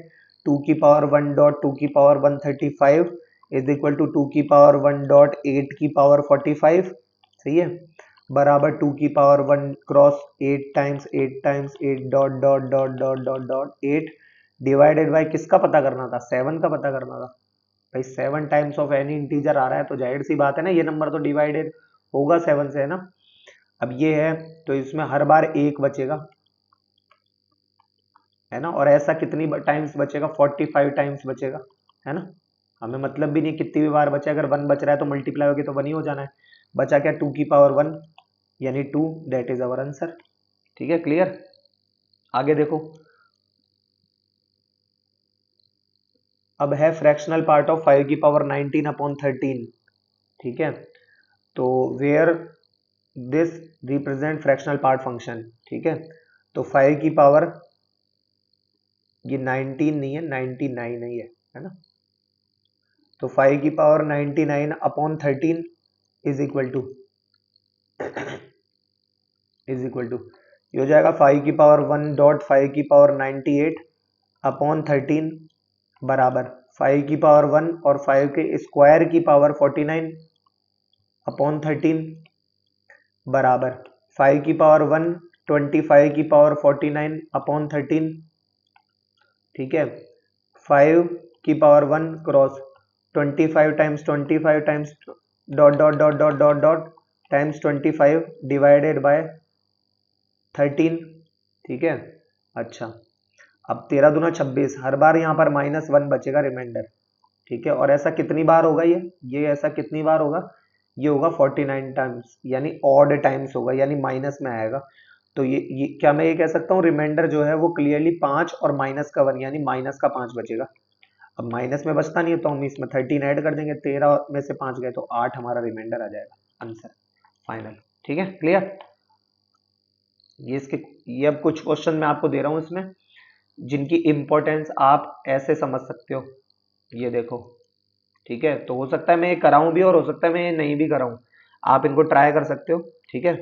2 की पावर 1 डॉट 2 की पावर 135 इज इक्वल टू 2 की पावर 1 डॉट 8 की पावर 45, सही है, बराबर 2 की power 1 cross 8 times 8 times 8 dot dot dot dot dot dot 8 divided by किसका पता करना था, 7 का पता करना था। भाई 7 टाइम्स ऑफ एनी इंटीजर आ रहा है, तो जाहिर सी बात है ना, ये नंबर तो डिवाइडेड होगा 7 से, है ना। अब ये है, तो इसमें हर बार 1 बचेगा, है ना, और ऐसा कितनी टाइम्स बचेगा, 45 टाइम्स बचेगा, है ना। हमें मतलब भी नहीं कितनी भी बार बचे, अगर 1 बच रहा है तो मल्टीप्लाई होगी तो 1 ही हो जाना है। बचा क्या, 2 की पावर 1 यानी 2, दैट इज अवर आंसर। ठीक है, क्लियर। आगे देखो, अब है फ्रैक्शनल पार्ट ऑफ 5 की पावर 19 अपॉन 13, ठीक है। तो where this represent fractional part function, ठीक है। तो 5 की पावर, ये 19 नहीं है, 99 नहीं है ना। तो 5 की power 99 upon 13 is equal to ये हो जाएगा 5 की पावर 1 डॉट 5 की पावर 98 अपॉन 13 बराबर 5 की पावर 1 और 5 के स्क्वायर की पावर 49 अपॉन 13 बराबर 5 की पावर 1 25 की पावर 49 अपॉन 13, ठीक है। 5 की power 1 cross 25 times 25 times dot dot dot dot dot dot times 25 divided by 13, ठीक है। अच्छा, अब 13 दूना 26, हर बार यहाँ पर -1 बचेगा रिमाइंडर, ठीक है। और ऐसा कितनी बार होगा, ये ऐसा कितनी बार होगा, ये होगा 49 टाइम्स, यानी ऑड टाइम्स होगा, यानी माइनस में आएगा। तो ये क्या मैं ये कह सकता हूँ, रिमाइंडर जो है वो क्लियरली 5 और माइनस का 1 यानी माइनस का 5 बचेगा। अब माइनस में बचता नहीं है तो हम इसमें 13 ऐड कर देंगे, 13 में से 5 गए तो 8 हमारा रिमाइंडर आ जाएगा, आंसर फाइनल। ठीक है, क्लियर। ये अब कुछ क्वेश्चन मैं आपको दे रहा हूं इसमें, जिनकी इंपॉर्टेंस आप ऐसे समझ सकते हो, ये देखो, ठीक है। तो हो सकता है मैं ये कराऊं भी और हो सकता है मैं ये नहीं भी कराऊं, आप इनको ट्राई कर सकते हो, ठीक है।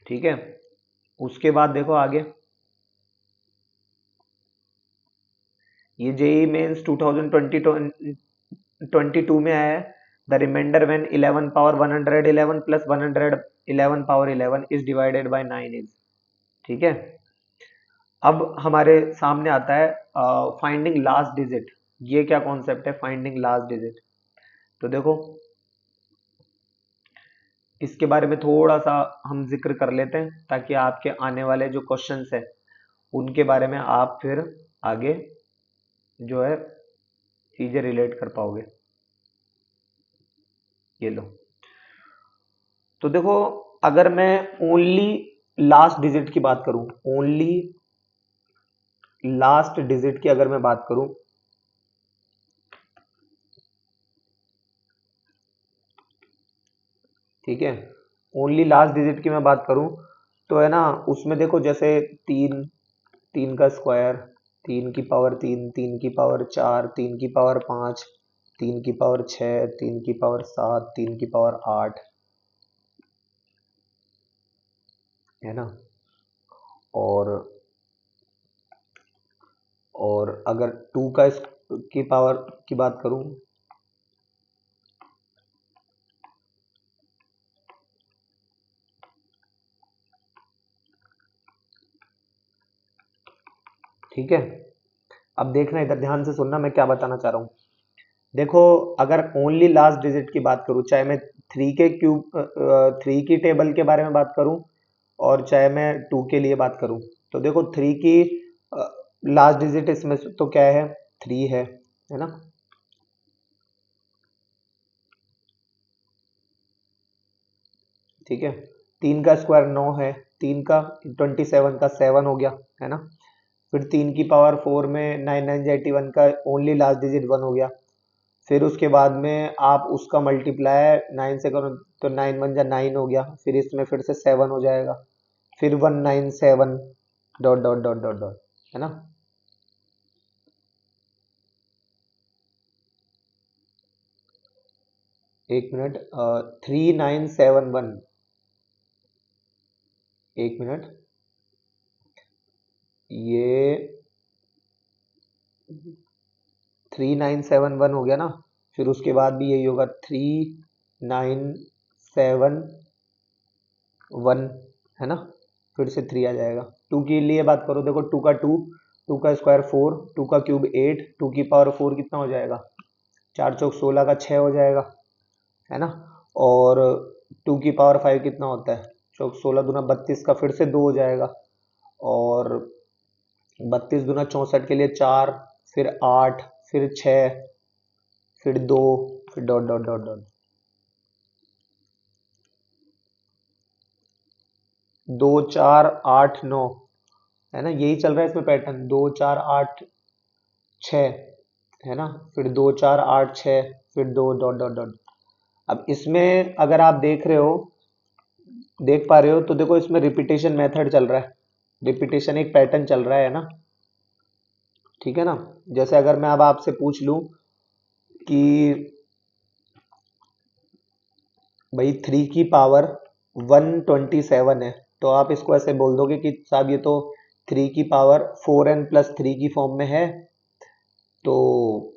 ठीक है, उसके बाद देखो आगे, ये जेई मेंस 2022 में आया है, the remainder when 11 power 111 plus 111 power 11 is divided by 9 is, ठीक है। अब हमारे सामने आता है फाइंडिंग लास्ट डिजिट। ये क्या कॉन्सेप्ट है, फाइंडिंग लास्ट डिजिट। तो देखो इसके बारे में थोड़ा सा हम जिक्र कर लेते हैं, ताकि आपके आने वाले जो क्वेश्चंस है उनके बारे में आप फिर आगे जो है चीजें रिलेट कर पाओगे। ये लो, तो देखो अगर मैं ओनली लास्ट डिजिट की बात करूं, ओनली लास्ट डिजिट की अगर मैं बात करूं, ठीक है, ओनली लास्ट डिजिट की मैं बात करूं, तो है ना, उसमें देखो जैसे 3, 3 का स्क्वायर, 3 की पावर 3, 3 की पावर 4, 3 की पावर 5, 3 की पावर 6, 3 की पावर 7, 3 की पावर 8, है ना। और अगर 2 का की पावर की बात करूं, ठीक है। अब देखना, इधर ध्यान से सुनना मैं क्या बताना चाह रहा हूं। देखो अगर ओनली लास्ट डिजिट की बात करूं, चाहे मैं 3 की टेबल के बारे में बात करूं और चाहे मैं 2 के लिए बात करूं, तो देखो 3 की लास्ट डिजिट इसमें तो क्या है, 3 है ना। ठीक है, 3 का स्क्वायर 9 है, 3 का 27 का 7 हो गया, है ना। फिर 3 की पावर 4 में 9 9 81 का ओनली लास्ट डिजिट 1 हो गया। फिर उसके बाद में आप उसका मल्टीप्लाई 9 से करो तो 9 1 जा 9 हो गया। फिर इसमें फिर से 7 हो जाएगा, फिर 197 dot dot dot dot dot, है ना। एक मिनट, 3971, एक मिनट, ये 3971 हो गया ना। फिर उसके बाद भी यही होगा 3971, है ना। फिर से 3 आ जाएगा। 2 के लिए बात करो, देखो 2 का 2, 2 का स्क्वायर 4, 2 का क्यूब 8, 2 की पावर 4 कितना हो जाएगा, 4 चौक 16 का 6 हो जाएगा, है ना। और 2 की पावर 5 कितना होता है, चौक 16 दूना 32 का फिर से 2 हो जाएगा। और 32 दूना 64 के लिए 4, फिर 8, फिर 6, फिर 2, फिर डॉट डॉट डॉट डॉट, 2 4 8 9, है ना। यही चल रहा है इसमें पैटर्न, 2 4 8 6, है ना। फिर 2 4 8 6, फिर 2 डॉट डॉट डॉट। अब इसमें अगर आप देख रहे हो, देख पा रहे हो, तो देखो इसमें रिपीटेशन मेथड चल रहा है, रिपीटेशन एक पैटर्न चल रहा है ना। ठीक है ना। जैसे अगर मैं अब आपसे पूछ लूं कि भाई 3 की पावर 127 है, तो आप इसको ऐसे बोल दोगे कि साहब ये तो 3 की पावर 4n+3 की फॉर्म में है। तो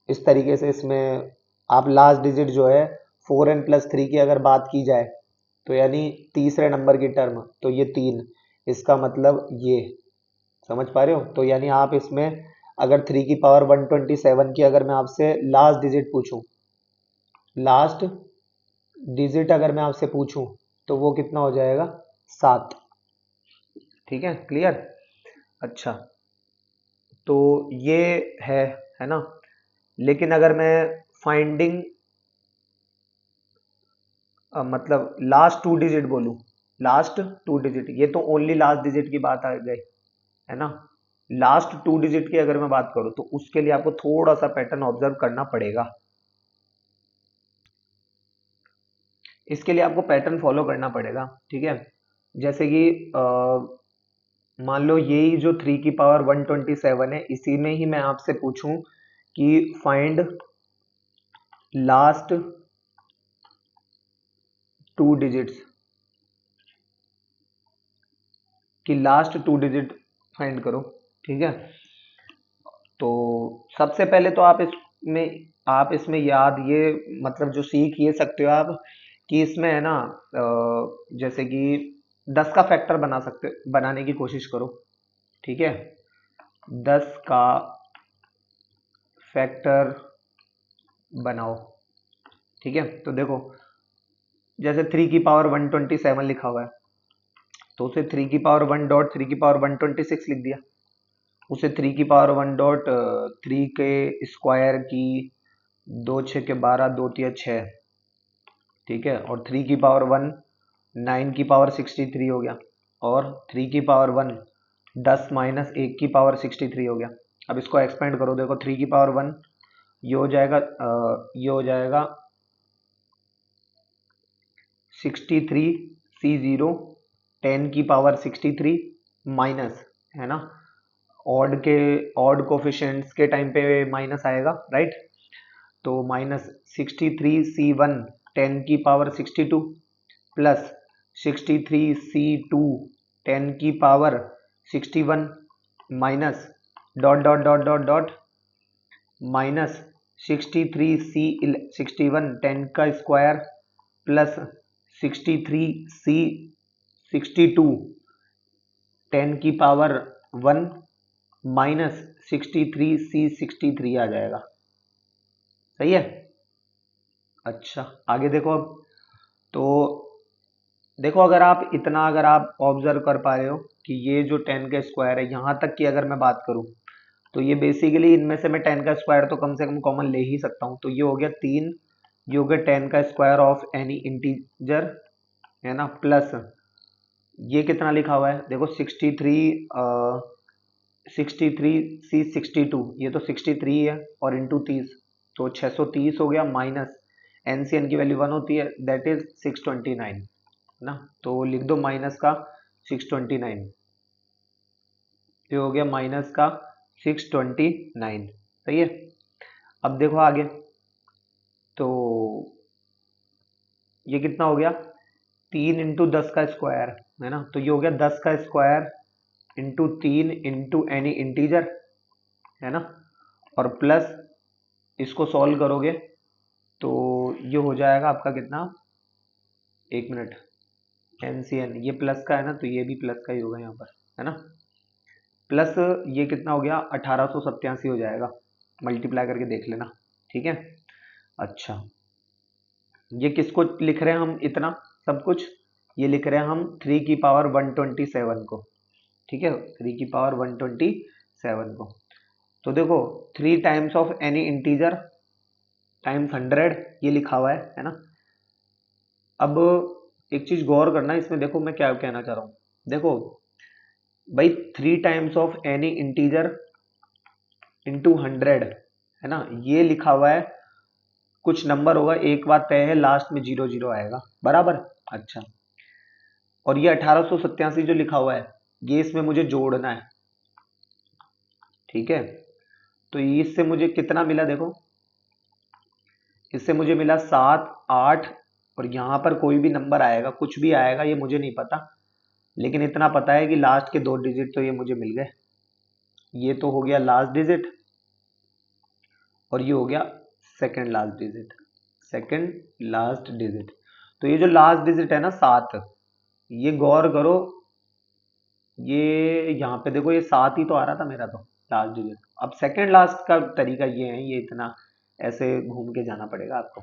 इस तरीके से इसमें आप लास्ट डिजिट जो है 4n+3 की अगर बात की जाए, तो यानी तीसरे नंबर की टर्म, तो ये 3, इसका मतलब ये, समझ पा रहे हो। तो यानी आप इसमें अगर 3 की पावर 127 की अगर मैं आपसे लास्ट डिजिट पूछूं, लास्ट डिजिट अगर मैं आपसे पूछूं, तो वो कितना हो जाएगा, 7। ठीक है, क्लियर। अच्छा, तो ये है ना। लेकिन अगर मैं फाइंडिंग मतलब लास्ट 2 डिजिट बोलूं, लास्ट 2 डिजिट, ये तो ओनली लास्ट डिजिट की बात आ गई, है ना। लास्ट 2 डिजिट की अगर मैं बात करूं, तो उसके लिए आपको थोड़ा सा पैटर्न ऑब्जर्व करना पड़ेगा। इसके लिए आपको पैटर्न फॉलो करना पड़ेगा, ठीक है। जैसे कि मान लो यही जो 3 की पावर 127 है, इसी में ही मैं आपसे पूछूं कि फाइंड लास्ट 2 डिजिट्स, कि लास्ट 2 डिजिट फाइंड करो, ठीक है। तो सबसे पहले तो आप इसमें याद ये मतलब जो सीख ये सकते हो आप, कि इसमें है ना जैसे कि 10 का फैक्टर बनाने की कोशिश करो, ठीक है। 10 का फैक्टर बनाओ, ठीक है। तो देखो, जैसे 3 की पावर 127 लिखा हुआ है, तो उसे 3 की पावर 1 डॉट 3 की पावर 126 लिख दिया। उसे 3 की पावर 1 डॉट 3 के स्क्वायर की 2 6 के 12, 2 तिया 6, ठीक है। और 3 की पावर 1 9 की पावर 63 हो गया। और 3 की पावर 1 10 माइनस 1 की पावर 63 हो गया। अब इसको एक्सपेंड करो, देखो 3 की पावर 1 ये हो जाएगा 63 C0 10 की पावर 63 माइनस, है ना। ऑड कोफिशिएंट्स के टाइम पे माइनस आएगा, राइट। तो माइनस 63C1 10 की पावर 62 प्लस 63C2 10 की power 61 minus dot dot dot dot dot minus 63C61 10 का स्क्वायर प्लस 63C62 10 की पावर 1 माइनस 63C63 आ जाएगा, सही है। अच्छा, आगे देखो अब। तो देखो अगर आप इतना अगर आप ऑब्जर्व कर पा रहे हो कि ये जो 10 का स्क्वायर है यहाँ तक की अगर मैं बात करूँ तो ये बेसिकली इनमें से मैं 10 का स्क्वायर तो कम से कम कॉमन ले ही सकता हूँ। तो ये हो गया 3, ये हो गया 10 का स्क्वायर ऑफ एनी इंटीजर, है ना, प्लस ये कितना लिखा हुआ है देखो 63 ये तो 63 है और इंटू 30 तो 630 हो गया, माइनस एनसीएन की वैल्यू 1 होती है, दैट इज 629 ना। तो लिख दो माइनस का 629, ये हो गया माइनस का 629, सही है। अब देखो आगे, तो ये कितना हो गया 3 इंटू 10 का स्क्वायर, है ना, तो ये हो गया 10 का square into 3 into any integer, है ना, और प्लस इसको सॉल्व करोगे तो ये हो जाएगा आपका कितना, एक मिनट, एनसीएन ये प्लस का है ना, तो ये भी प्लस का ही होगा यहाँ पर, है ना, प्लस ये कितना हो गया 1887 हो जाएगा, मल्टीप्लाई करके देख लेना, ठीक है। अच्छा, ये किसको लिख रहे हैं हम इतना सब कुछ, ये लिख रहे हैं हम 3 की पावर 127 को, ठीक है, 3 की पावर 127 को। तो देखो 3 times of any integer times 100 ये लिखा हुआ है ना। अब एक चीज गौर करना इसमें, देखो मैं क्या कहना चाह रहा हूँ, देखो भाई 3 times of any integer into 100, है ना, ये लिखा हुआ है, कुछ नंबर होगा, एक बात तय है लास्ट में 00 आएगा, बराबर। अच्छा, और ये 1887 जो लिखा हुआ है ये इसमें मुझे जोड़ना है, ठीक है। तो इससे मुझे कितना मिला देखो, इससे मुझे मिला 7, 8, और यहाँ पर कोई भी नंबर आएगा, कुछ भी आएगा ये मुझे नहीं पता, लेकिन इतना पता है कि लास्ट के 2 डिजिट तो ये मुझे मिल गए, ये तो हो गया लास्ट डिजिट और ये हो गया second last digit, second last digit. तो ये जो लास्ट डिजिट है ना 7, ये गौर करो, ये यहाँ पे देखो ये 7 ही तो आ रहा था मेरा तो लास्ट डिजिट। अब सेकंड लास्ट का तरीका ये है, ये इतना ऐसे घूम के जाना पड़ेगा आपको,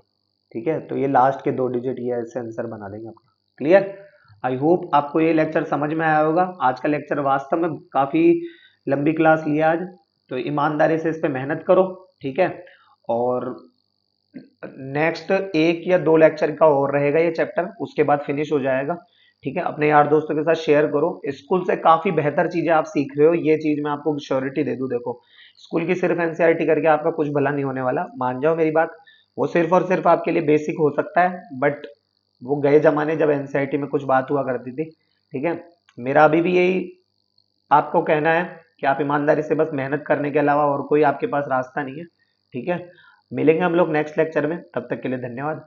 ठीक है। तो ये लास्ट के 2 डिजिट ये ऐसे आंसर बना देंगे अपना, क्लियर। आई होप आपको ये लेक्चर समझ में आया होगा। आज का लेक्चर वास्तव में काफी लंबी क्लास लिया आज, तो ईमानदारी से इस पे मेहनत करो, ठीक है। और नेक्स्ट 1 या 2 लेक्चर का और रहेगा ये चैप्टर, उसके बाद फिनिश हो जाएगा, ठीक है। अपने यार दोस्तों के साथ शेयर करो, स्कूल से काफी बेहतर चीजें आप सीख रहे हो, ये चीज मैं आपको श्योरिटी दे दूं। देखो स्कूल की सिर्फ एनसीईआरटी करके आपका कुछ भला नहीं होने वाला, मान जाओ मेरी बात, वो सिर्फ और सिर्फ आपके लिए बेसिक हो सकता है, बट वो गए जमाने जब एनसीईआरटी में कुछ बात हुआ करती थी, ठीक है। मेरा अभी भी यही आपको कहना है कि आप ईमानदारी से बस मेहनत करने के अलावा और कोई आपके पास रास्ता नहीं है, ठीक है। मिलेंगे हम लोग नेक्स्ट लेक्चर में, तब तक के लिए धन्यवाद।